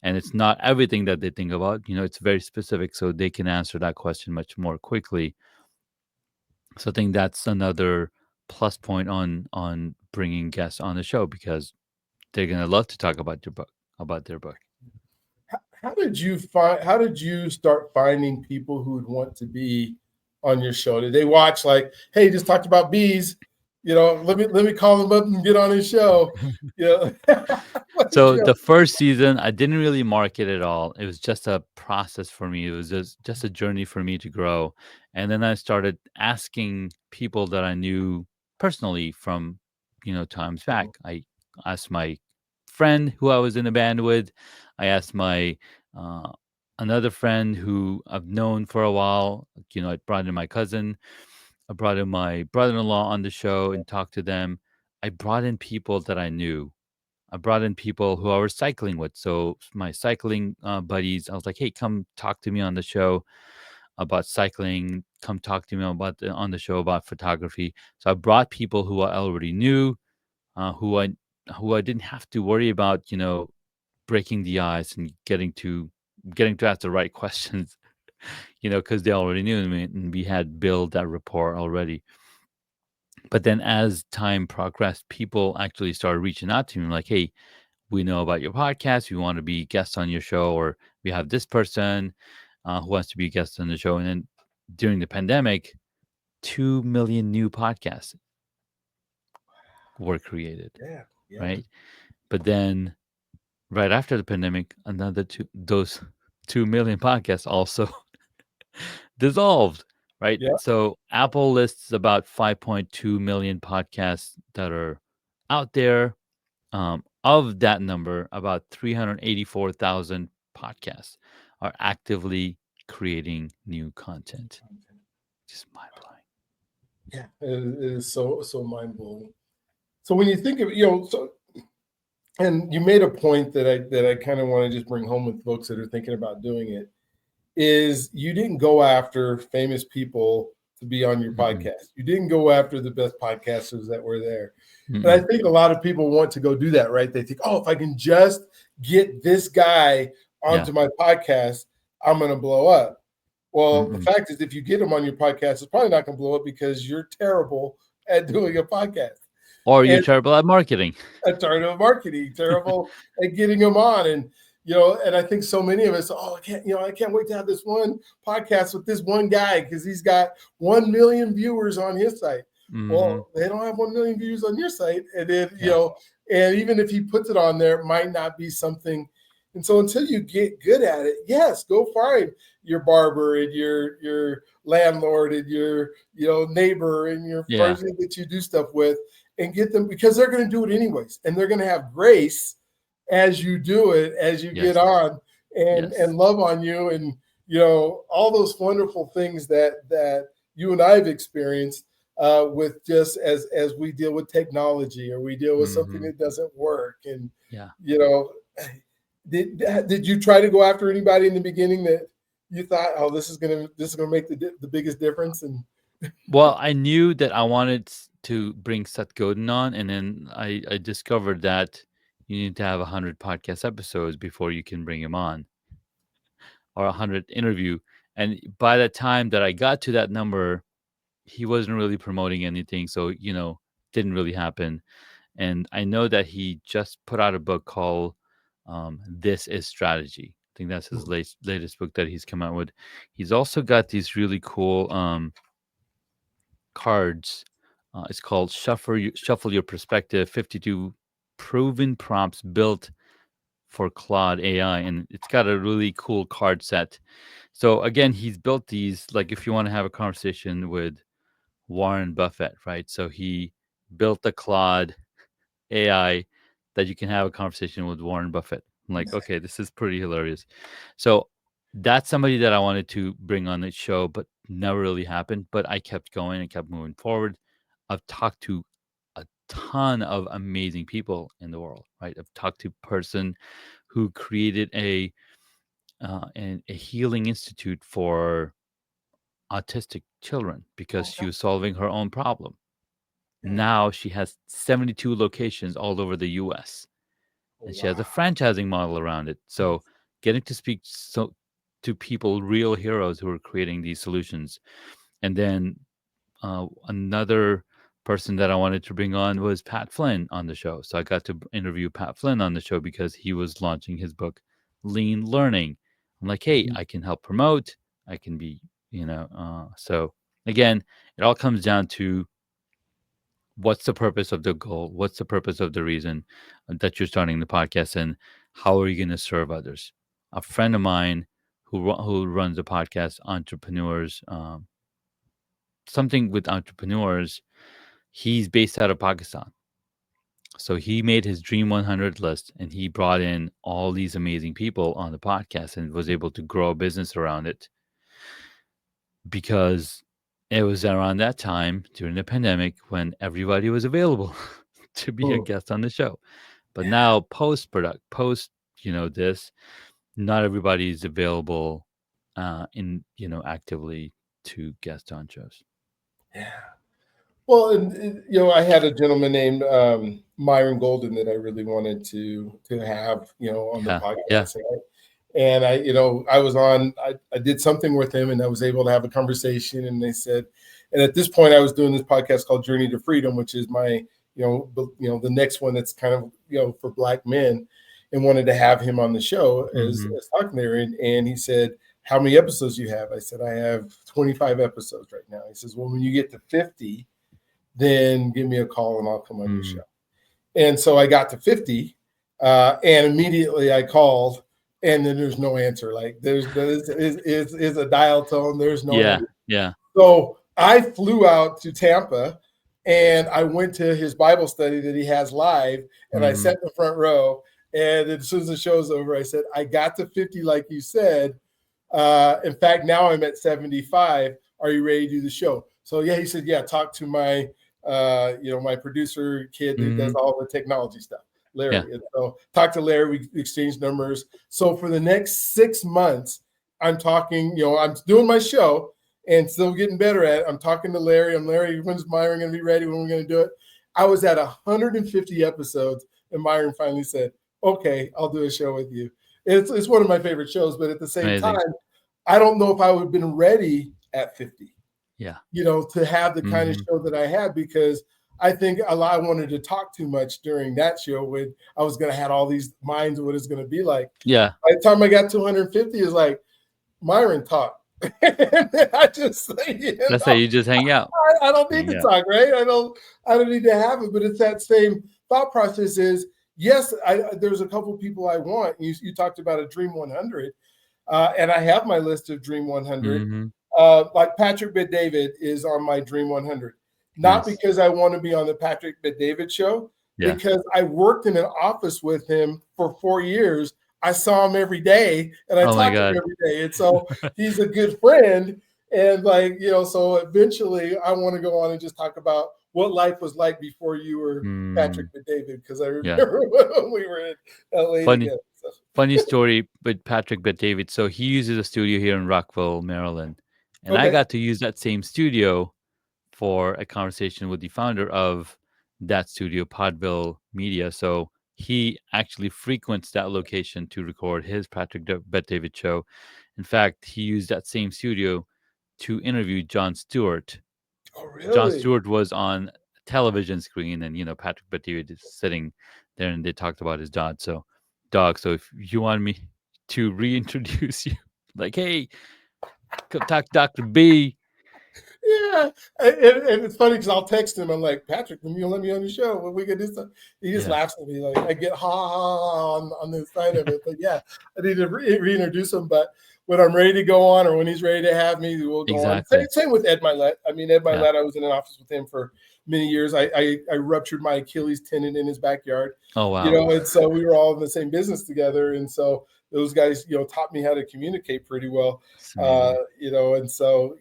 And it's not everything that they think about. It's very specific, so they can answer that question much more quickly. So I think that's another plus point on bringing guests on the show because they're gonna love to talk about their book. How did you start finding people who would want to be on your show? Did they watch like, hey, just talked about bees, let me call them up and get on his show. What did So you the first season, I didn't really market at all. It was just a process for me. It was just a journey for me to grow. And then I started asking people that I knew personally from, times have? back. I asked my friend who I was in a band with. I asked my uh, another friend who I've known for a while. I brought in my cousin. I brought in my brother-in-law on the show and talked to them. I brought in people that I knew. I brought in people who I was cycling with. So my cycling buddies, I was like, "Hey, come talk to me on the show about cycling. Come talk to me on the show about photography." So I brought people who I already knew, uh, who I who I didn't have to worry about, breaking the ice and getting to ask the right questions, because they already knew me and we had built that rapport already. But then as time progressed, people actually started reaching out to me like, "Hey, we know about your podcast. We want to be guests on your show, or we have this person who wants to be a guest on the show." And then during the pandemic, 2 million new podcasts were created, Yeah, yeah, right? But then right after the pandemic, those 2 million podcasts also dissolved, right? yeah. So Apple lists about 5.2 million podcasts that are out there. Of that number, about 384,000 podcasts are actively creating new content. Just mind blowing. Yeah, it is so mind blowing. So when you think of and you made a point that I kind of want to just bring home with folks that are thinking about doing it is you didn't go after famous people to be on your Mm-mm, podcast. You didn't go after the best podcasters that were there. And I mm-mm. think a lot of people want to go do that, right? They think, oh, if I can just get this guy Yeah, onto my podcast, I'm going to blow up. Well, the mm-mm. fact is, if you get him on your podcast, it's probably not going to blow up because you're terrible at doing a podcast. Or you're And terrible at marketing. terrible marketing, terrible at getting them on. And and I think so many of us, oh, I can't wait to have this one podcast with this one guy because he's got 1 million viewers on his site. Hmm. Well, they don't have 1 million views on your site. And then, Yeah, and even if he puts it on there, it might not be something. And so until you get good at it, yes, go find your barber and your landlord and your neighbor and your yeah, person that you do stuff with and get them because they're going to do it anyways. And they're going to have grace as you do it, as you get yes, on. and Yes. love on you, and all those wonderful things that you and I have experienced with just as we deal with technology, or we deal with something Hmm. that doesn't work. And Yeah. you know, did you try to go after anybody in the beginning that you thought, oh, this is gonna make the biggest difference? And Well, I knew that I wanted to bring Seth Godin on, and then I discovered that you need to have 100 podcast episodes before you can bring him on, or 100 interview. And by the time that I got to that number, he wasn't really promoting anything, so didn't really happen. And I know that he just put out a book called "This Is Strategy." I think that's his latest book that he's come out with. He's also got these really cool cards. It's called Shuffle Your Perspective: 52 Proven Prompts Built for Claude AI, and it's got a really cool card set. So again, he's built these, like, if you want to have a conversation with Warren Buffett, right? So he built the Claude AI that you can have a conversation with Warren Buffett. I'm like, okay, this is pretty hilarious. So that's somebody that I wanted to bring on the show, but never really happened. But I kept going and kept moving forward. I've talked to a ton of amazing people in the world, right? I've talked to a person who created a healing institute for autistic children because she was solving her own problem. Now she has 72 locations all over the US, and she has a franchising model around it. So getting to speak to people, real heroes who are creating these solutions. And then another person that I wanted to bring on was Pat Flynn on the show. So I got to interview Pat Flynn on the show because he was launching his book, Lean Learning. I'm like, hey, I can help promote. I can be, so again, it all comes down to what's the purpose of the goal? What's the purpose of the reason that you're starting the podcast, and how are you going to serve others? A friend of mine who runs a podcast, entrepreneurs, something with entrepreneurs. He's based out of Pakistan. So he made his Dream 100 list, and he brought in all these amazing people on the podcast and was able to grow a business around it, because it was around that time during the pandemic when everybody was available to be a guest on the show. But now this, not everybody is available actively to guest on shows. yeah. Well, and I had a gentleman named Myron Golden that I really wanted to have, on the Yeah. podcast. And I was on, I did something with him, and I was able to have a conversation. And they said, and at this point I was doing this podcast called Journey to Freedom, which is my, the next one that's kind of, for Black men, and wanted to have him on the show as talking there. And he said, how many episodes do you have? I said, I have 25 episodes right now. He says, well, when you get to 50, then give me a call and I'll come on your show. And so I got to 50, and immediately I called, and then there's no answer. Like there's a dial tone. There's no answer. Yeah. So I flew out to Tampa, and I went to his Bible study that he has live, and I sat in the front row. And as soon as the show's over, I said, I got to 50, like you said. In fact, now I'm at 75. Are you ready to do the show? So yeah, he said, yeah, talk to my my producer kid that does all the technology stuff, Larry. Yeah. And so talk to Larry, we exchanged numbers. So for the next 6 months, I'm talking, I'm doing my show and still getting better at it. I'm talking to Larry. I'm Larry, when's Myron going to be ready? When we're going to do it? I was at 150 episodes, and Myron finally said, okay, I'll do a show with you. It's one of my favorite shows, but at the same time, I don't know if I would have been ready at 50. Yeah. To have the kind of show that I had, because I think I wanted to talk too much during that show when I was going to have all these minds of what it's going to be like. Yeah. By the time I got to 150, it's like, Myron, talk. I just, that's how you just hang out. I don't need to talk, right? I don't need to have it, but it's that same thought process is, yes, there's a couple people I want. You talked about a Dream 100, and I have my list of Dream 100. Like Patrick Bet-David is on my Dream 100, not because I want to be on the Patrick Bet-David show, because I worked in an office with him for 4 years I saw him every day and I Oh my talked to him God. every day. And so he's a good friend. And like, so eventually I want to go on and just talk about what life was like before you were Patrick Mm, McDavid, because I yeah. remember when we were in LA Funny, together. So, funny story with Patrick Bet-David. So he uses a studio here in Rockville, Maryland, and I okay. got to use that same studio for a conversation with the founder of that studio, Podville Media. So he actually frequents that location to record his Bet-David show. In fact, he used that same studio to interview Jon Stewart. Oh, Jon really? Stewart was on a television screen, and Patrick Bet-David is sitting there, and they talked about his dog. So if you want me to reintroduce you, like, hey, come talk to Doctor B. Yeah, and it's funny because I'll text him. I'm like, Patrick, when you let me on your show, when we get this stuff, he just Yeah, laughs at me. Like I get ha ha ha on the side of it. But yeah, I need to reintroduce him. But when I'm ready to go on, or when he's ready to have me, we'll go on. exactly. Same with Ed Milet. I mean, Ed Yeah. Milet, I was in an office with him for many years. I ruptured my Achilles tendon in his backyard. Oh wow. And so we were all in the same business together, and so those guys, taught me how to communicate pretty well. It's amazing. And so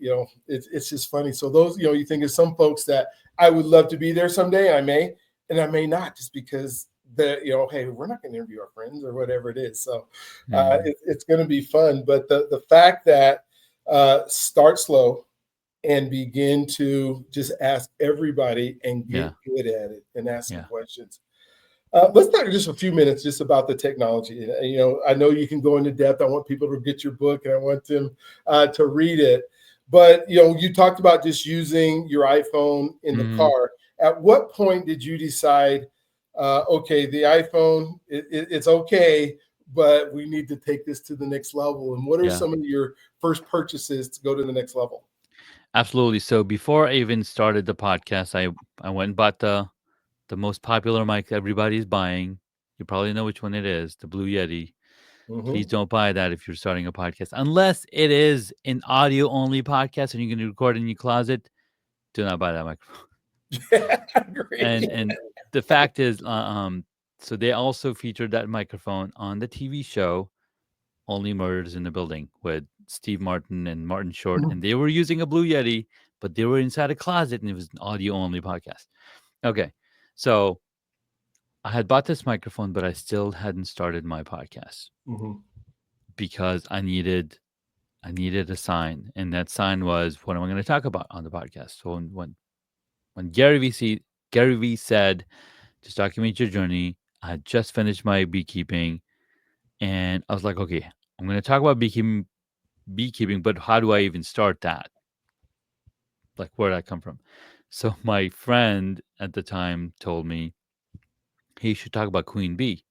it's just funny. So those, you think of some folks that I would love to be there someday. I may, and I may not, just because hey, we're not going to interview our friends or whatever it is. So Mm, it's going to be fun. But the fact that start slow and begin to just ask everybody and yeah, get good at it and asking yeah. questions. Let's talk just a few minutes just about the technology. I know you can go into depth. I want people to get your book and I want them to read it. But you talked about just using your iPhone in the Hmm. car. At what point did you decide, okay, the iPhone, it's okay, but we need to take this to the next level? And what are Yeah, some of your first purchases to go to the next level? absolutely. So before I even started the podcast, I went and bought the most popular mic everybody's buying. You probably know which one it is, the Blue Yeti. Please Mm-hmm. don't buy that if you're starting a podcast, unless it is an audio only podcast and you can record in your closet. Do not buy that microphone. Yeah, I agree. And the fact is, so they also featured that microphone on the TV show Only Murders in the Building with Steve Martin and Martin Short, and they were using a Blue Yeti, but they were inside a closet and it was an audio only podcast. Okay, so I had bought this microphone, but I still hadn't started my podcast Mm-hmm. because I needed a sign, and that sign was what am I going to talk about on the podcast. So when Gary Vee said, just document your journey. I had just finished my beekeeping, and I was like, okay, I'm going to talk about beekeeping, but how do I even start that? Like, where did I come from? So my friend at the time told me, hey, you should talk about Queen Bee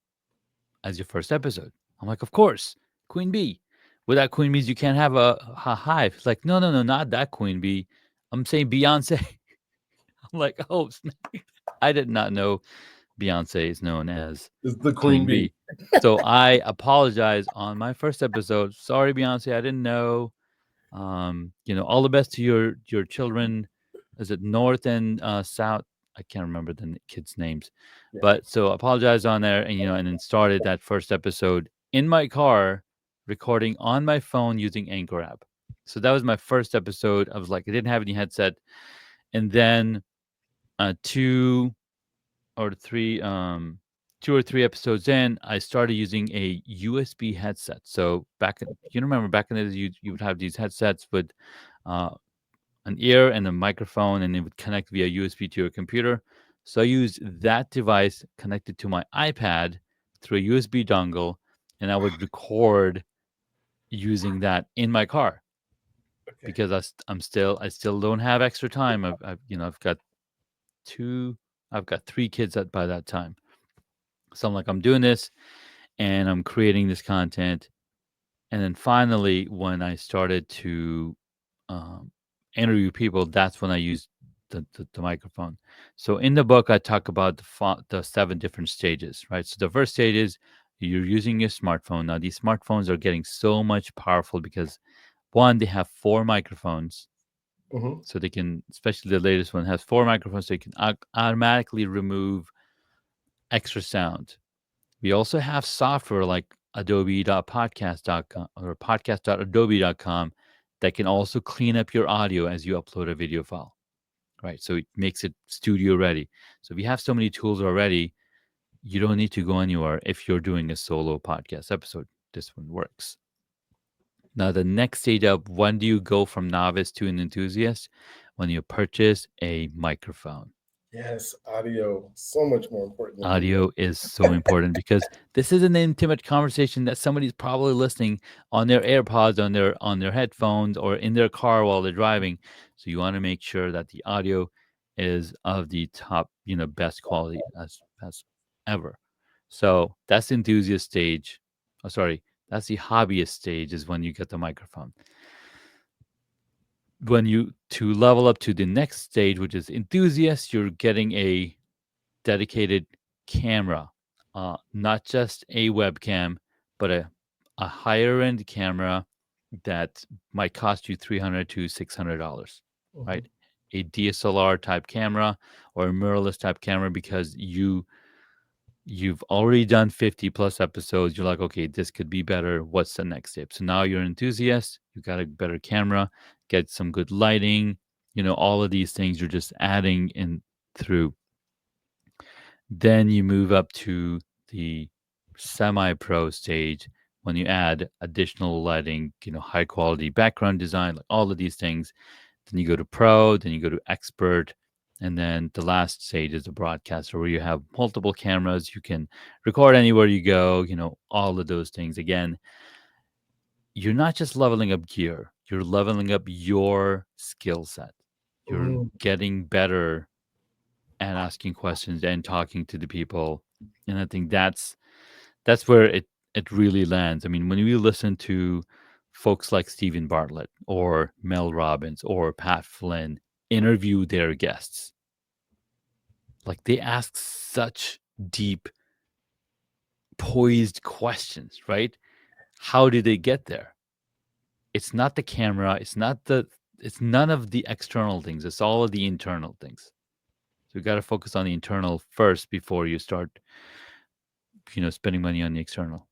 as your first episode. I'm like, of course, Queen Bee. Without Queen Bees, you can't have a hive. It's like, no, no, no, not that Queen Bee. I'm saying Beyonce. I'm like, oh, I did not know Beyonce is known as Is the queen Queen bee. Bee. So I apologize on my first episode. Sorry, Beyonce, I didn't know. All the best to your children. Is it North and South? I can't remember the kids' names, Yeah. but so apologize on there, and then started that first episode in my car, recording on my phone using Anchor app. So that was my first episode. I was like, I didn't have any headset, and then two or three two or three episodes in, I started using a USB headset. So remember back in the days, you would have these headsets with uh, an ear and a microphone, and it would connect via USB to your computer. So I used that device connected to my iPad through a USB dongle, and I would record using that in my car Okay. because I still don't have extra time. I've got two, I've got three kids by that time. So I'm like, I'm doing this and I'm creating this content. And then finally, when I started to um, interview people, that's when I used the microphone. So in the book, I talk about the seven different stages, right? So the first stage is you're using your smartphone. Now, these smartphones are getting so much powerful because one, they have four microphones. Mm-hmm. So they can, especially the latest one has four microphones, so you can automatically remove extra sound. We also have software like adobe.podcast.com or podcast.adobe.com that can also clean up your audio as you upload a video file, right? So it makes it studio ready. So if you have so many tools already, you don't need to go anywhere if you're doing a solo podcast episode. This one works. Now, the next stage up, when do you go from novice to an enthusiast? When you purchase a microphone. Yes, audio so much more important than video. Audio is so important because this is an intimate conversation that somebody's probably listening on their AirPods, on their headphones, or in their car while they're driving. So you want to make sure that the audio is of the top, best quality as ever. So that's the enthusiast stage. Oh, sorry, that's the hobbyist stage is when you get the microphone. When you to level up to the next stage, which is enthusiast, you're getting a dedicated camera, not just a webcam, but a higher end camera that might cost you $300 to $600, Mhm. right? A DSLR type camera or a mirrorless type camera because you've already done 50 plus episodes. You're like, okay, this could be better. What's the next step? So now you're an enthusiast. You got a better camera, get some good lighting. All of these things you're just adding in through. Then you move up to the semi-pro stage when you add additional lighting, high quality background design, like all of these things. Then you go to pro, then you go to expert, and then the last stage is a broadcaster where you have multiple cameras. You can record anywhere you go, all of those things. Again, you're not just leveling up gear, you're leveling up your skill set. You're Mhm. getting better and asking questions and talking to the people. And I think that's where it really lands. I mean, when we listen to folks like Stephen Bartlett or Mel Robbins or Pat Flynn interview their guests, like they ask such deep, poised questions, right? How did they get there? It's not the camera, it's none of the external things, it's all of the internal things. So you got to focus on the internal first before you start spending money on the external.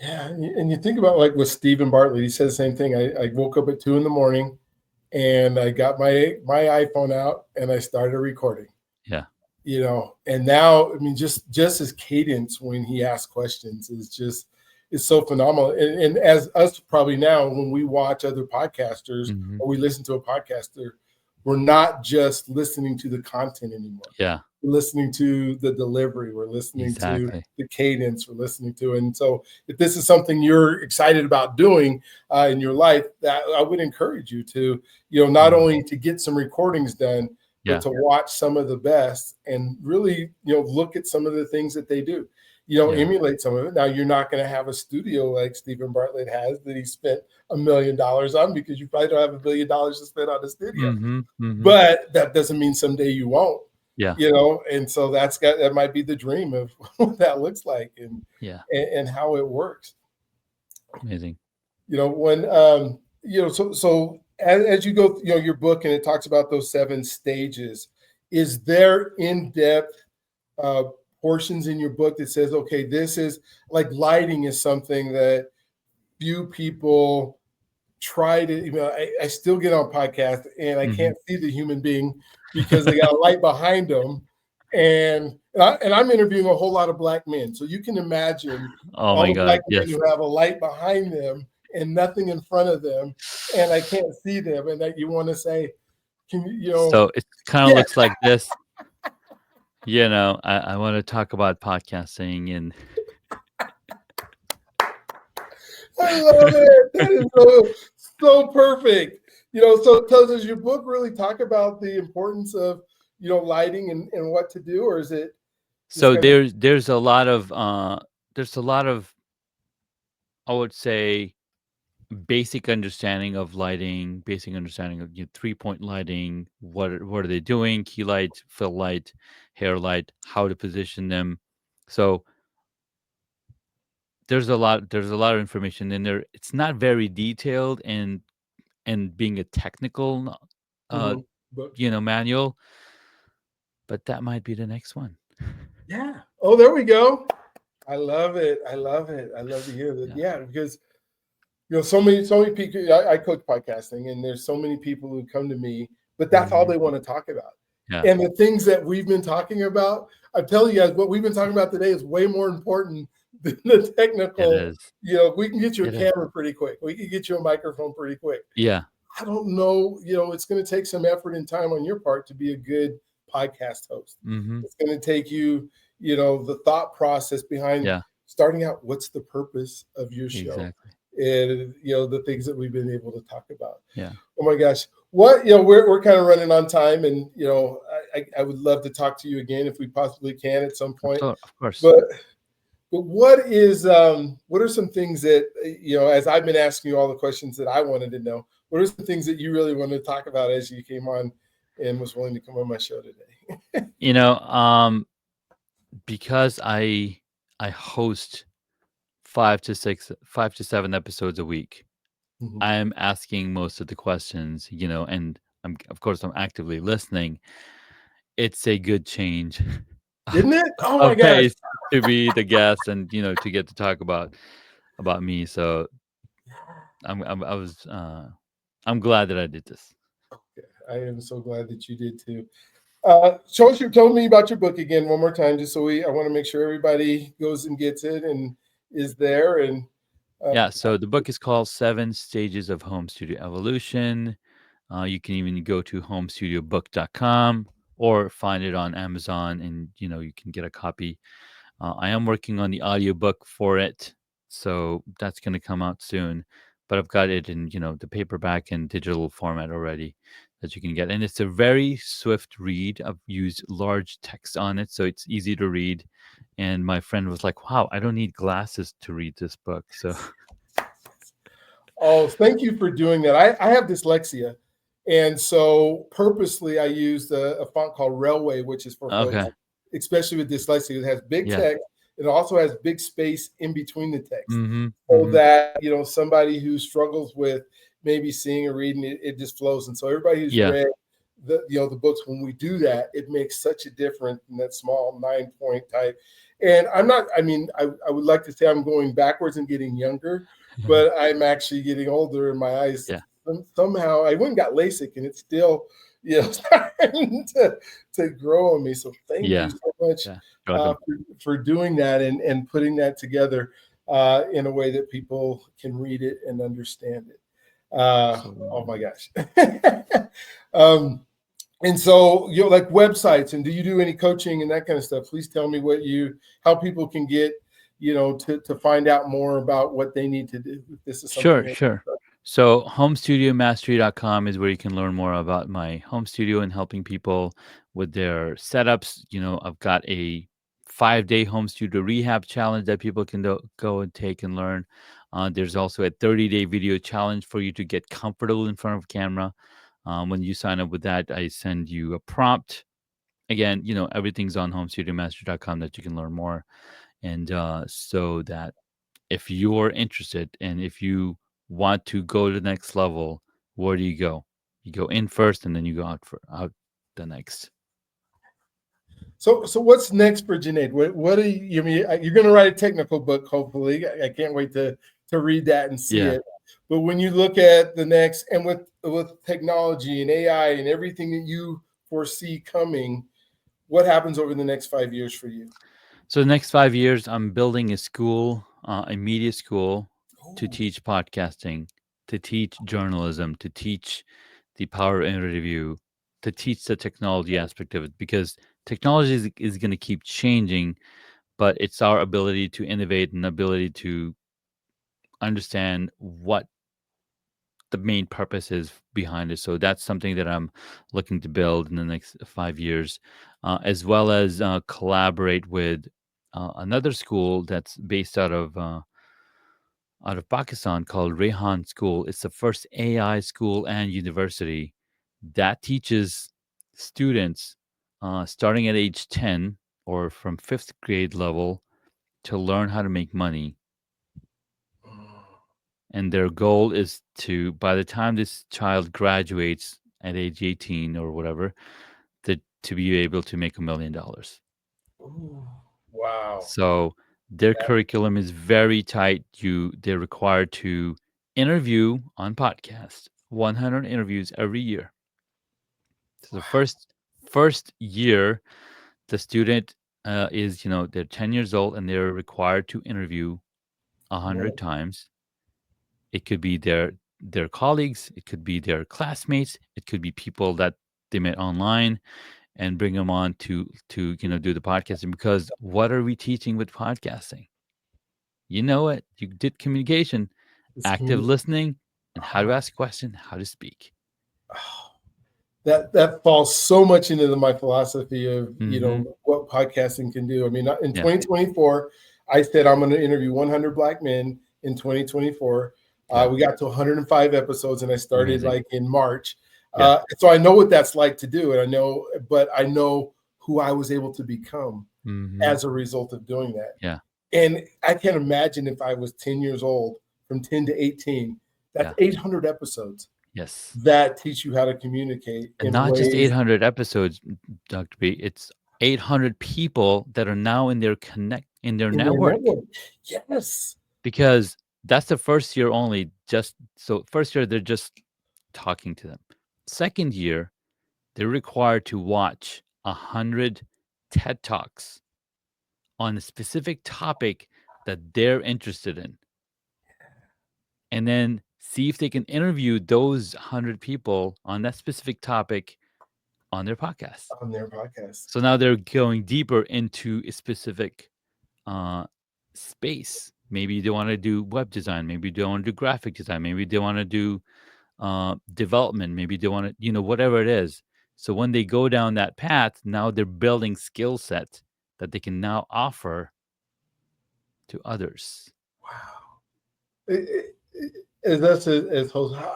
Yeah, and you think about like with Stephen Bartlett, he said the same thing. I woke up at 2 in the morning and I got my iPhone out and I started recording. Yeah. And now I mean just his cadence when he asks questions is so phenomenal. And as us probably now when we watch other podcasters Mhm. or we listen to a podcaster, we're not just listening to the content anymore. Yeah, We're listening to the delivery, we're listening to exactly. the cadence, we're listening to. And so if this is something you're excited about doing in your life, that I would encourage you to, not Mhm. only to get some recordings done, but Yeah. to watch some of the best and really, look at some of the things that they do, Yeah. emulate some of it. Now you're not going to have a studio like Stephen Bartlett has that he spent $1 million on, because you probably don't have $1 million to spend on a studio. Mhm. Mhm. But that doesn't mean someday you won't. Yeah. And so that might be the dream of what that looks like Yeah. and how it works. Amazing. When so as you go, your book, and it talks about those 7 stages, is there in-depth uh, portions in your book that says, okay, this is like lighting is something that few people try to, I still get on podcasts and I Mhm. can't see the human being because they got a light behind them. And I'm interviewing a whole lot of Black men. So you can imagine Oh all my the God. Black men Yes. who have a light behind them and nothing in front of them, and I can't see them. And that you want to say, can So it kind of yeah, looks like this. I want to talk about podcasting and I love it. That is so perfect. So does your book really talk about the importance of, lighting and what to do, or is it just so kind of there's a lot of I would say basic understanding of lighting, basic understanding of 3-point lighting, what are they doing, key light, fill light, hair light, how to position them. So there's a lot of information in there. It's not very detailed and being a technical uh but manual, but that might be the next one. yeah. Oh, there we go. I love it. I love it. I love to hear that. Yeah. Yeah, because so many people. I coach podcasting, and there's so many people who come to me, but that's all Mhm. they want to talk about. Yeah. And the things that we've been talking about, I'm telling you guys, what we've been talking about today is way more important than the It technical. is. We can get you a It is. camera pretty quick. We can get you a microphone pretty quick. Yeah. I don't know. It's going to take some effort and time on your part to be a good podcast host. Hmm. It's going to take you, the thought process behind Yeah. starting out. What's the purpose of your show? Exactly. And the things that we've been able to talk about. Yeah. Oh my gosh, we're kind of running on time, and I would love to talk to you again if we possibly can at some point. So, of course. But what are some things that as I've been asking you all the questions that I wanted to know, what are some things that you really wanted to talk about as you came on and was willing to come on my show today? Because I host 5 to 7 episodes a week. Mhm. I'm asking most of the questions, and I'm actively listening. It's a good change Isn't it? Oh my of gosh. pace to be the guest and to get to talk about me. So I'm glad that I did this. Okay. I am so glad that you did too. Tell me about your book again one more time, just so I want to make sure everybody goes and gets it and is there. And Yeah, so the book is called 7 Stages of Home Studio Evolution. You can even go to homestudiobook.com or find it on Amazon, and you can get a copy. I am working on the audiobook for it, so that's going to come out soon. But I've got it in the paperback and digital format already that you can get, and it's a very swift read. I've used large text on it, so it's easy to read. And my friend was like, "Wow, I don't need glasses to read this book." So oh, thank you for doing that. I have dyslexia. And so purposely I used a font called Railway, which is for folks, okay, especially with dyslexia. It has big yeah, text. It also has big space in between the text. mm-hmm, So mm-hmm. that, somebody who struggles with maybe seeing or reading, it just flows. And so everybody who's Yeah, read the books, when we do that, it makes such a difference in that small 9-point type. And I would like to say I'm going backwards and getting younger, but I'm actually getting older, and my eyes yeah, somehow I went and got LASIK, and it's still starting to grow on me. So thank you yeah, so much yeah. You're welcome. for doing that and putting that together in a way that people can read it and understand it. Oh Absolutely. my gosh. And so, like websites, and do you do any coaching and that kind of stuff? Please tell me how people can get, to find out more about what they need to do. If this is something Sure, sure. So homestudiomastery.com is where you can learn more about my home studio and helping people with their setups. I've got a 5-day home studio rehab challenge that people can go and take and learn. There's also a 30-day video challenge for you to get comfortable in front of camera. When you sign up with that, I send you a prompt. Again, everything's on homestudiomastery.com that you can learn more. And so that if you're interested and if you want to go to the next level, where do you go? You go in first and then you go out the next. So what's next for Junaid? What do you mean? You're going to write a technical book, hopefully. I can't wait to read that and see Yeah. it. But when you look at the next, and with technology and AI and everything that you foresee coming, what happens over the next 5 years for you? So the next 5 years, I'm building a school, a media school to Ooh. teach podcasting, to teach journalism, to teach the power of interview, to teach the technology aspect of it, because technology is going to keep changing, but it's our ability to innovate and ability to understand what the main purpose is behind it. So that's something that I'm looking to build in the next 5 years, as well as collaborate with another school that's based out of Pakistan called Rehan School. It's the first AI school and university that teaches students starting at age 10 or from 5th grade level to learn how to make money. And their goal is to, by the time this child graduates at age 18 or whatever, to be able to make $1 million. Ooh. Wow. So Their curriculum is very tight. They're required to interview on podcast, 100 interviews every year. So the first year, the student is, they're 10 years old and they're required to interview 100 times. It could be their colleagues, it could be their classmates, it could be people that they met online, and bring them on to do the podcasting. Because what are we teaching with podcasting? You know it. You did communication, It's active community. listening, and how to ask a question, how to speak. That falls so much into my philosophy of Mhm. what podcasting can do. I mean, in Yeah. 2024, I said I'm going to interview 100 Black men in 2024. Yeah. We got to 105 episodes, and I started Amazing. like in March. Yeah. So I know what that's like to do, and I know who I was able to become Mhm. as a result of doing that. Yeah. And I can't imagine if I was 10 years old, from 10 to 18, that's 800 episodes. Yes. That teach you how to communicate. And in not just ways 800 episodes, Dr. B. It's 800 people that are now in their network. in their network. Yes. Because that's the first year only. First year, they're just talking to them. Second year, they're required to watch 100 TED Talks on a specific topic that they're interested in. And then see if they can interview those 100 people on that specific topic on their podcast. So now they're going deeper into a specific space. Maybe they want to do web design. Maybe they want to do graphic design. Maybe they want to do development. Maybe they want to, whatever it is. So when they go down that path, now they're building skill sets that they can now offer to others. Wow.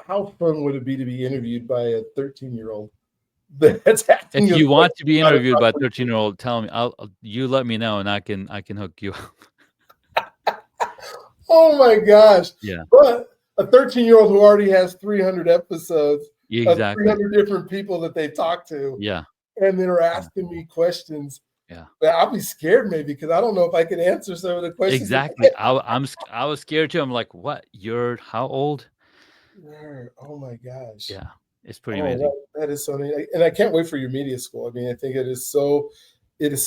How fun would it be to be interviewed by a 13-year-old? That's if you want to be interviewed by a 13-year-old, tell me. You let me know, and I can hook you up. Oh my gosh! Yeah, but a 13-year-old who already has 300 episodes of exactly. 300 different people that they've talked to, yeah, and they're asking me questions. Yeah, I'll be scared maybe because I don't know if I can answer some of the questions. Exactly. I was scared too. I'm like, what? You're how old? Oh my gosh! Yeah, it's pretty amazing. That is so neat. And I can't wait for your media school. I mean, I think it is so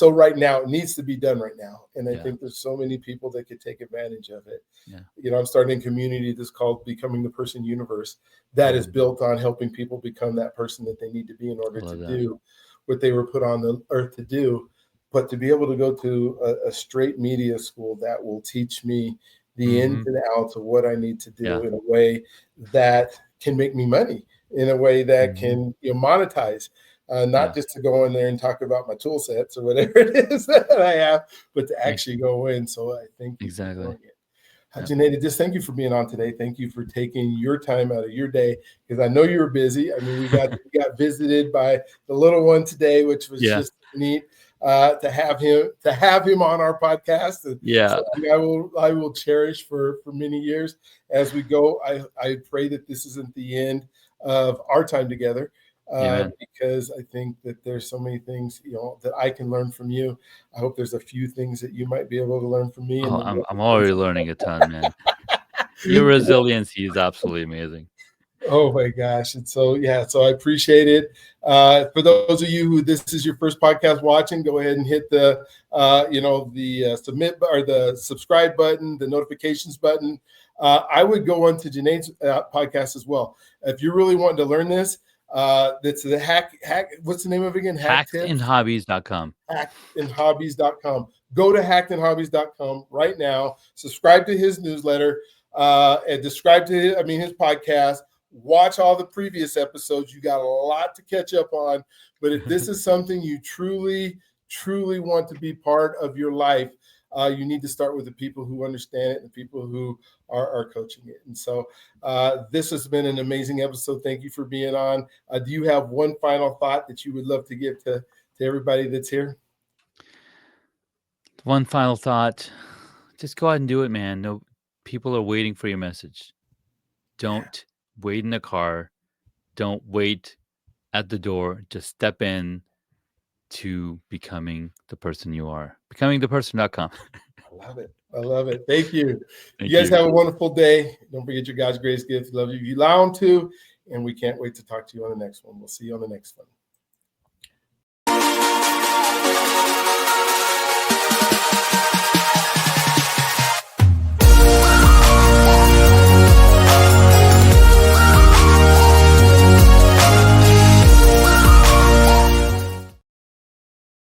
right now. It needs to be done right now. And I think there's so many people that could take advantage of it. Yeah. I'm starting a community that's called Becoming the Person Universe that is built on helping people become that person that they need to be in order to do what they were put on the earth to do. But to be able to go to a straight media school that will teach me the ins and outs of what I need to do in a way that can make me money, in a way that can monetize, not just to go in there and talk about my tool sets or whatever it is that I have, but to actually go in. So I think exactly. Junaid, just thank you for being on today. Thank you for taking your time out of your day, because I know you were busy. I mean, we got visited by the little one today, which was just neat to have him on our podcast. And I will cherish for many years as we go. I pray that this isn't the end of our time together. Because I think that there's so many things that I can learn from you. I hope there's a few things that you might be able to learn from me. Oh, I'm already learning a ton, man. Your resiliency is absolutely amazing. Oh my gosh. And so I appreciate it. For those of you who this is your first podcast watching, go ahead and hit the submit or the subscribe button, the notifications button. I would go on to Junaid's podcast as well. If you're really wanting to learn this, that's the hack. What's the name of it again? Hackedandhobbies.com. Hackedandhobbies.com. Go to hackedandhobbies.com right now. Subscribe to his newsletter and subscribe to his podcast. Watch all the previous episodes. You got a lot to catch up on. But if this is something you truly, truly want to be part of your life, you need to start with the people who understand it and the people who are coaching it. And so this has been an amazing episode. Thank you for being on. Do you have one final thought that you would love to give to everybody that's here? One final thought. Just go ahead and do it, man. No, people are waiting for your message. Don't wait in the car. Don't wait at the door. Just step in to becoming the person you are. Becomingtheperson.com. love it. I love it. Thank you. Thank You guys you. have a wonderful day. Don't forget your God's greatest gift. Love you if you allow him to. And we can't wait to talk to you on the next one. We'll see you on the next one.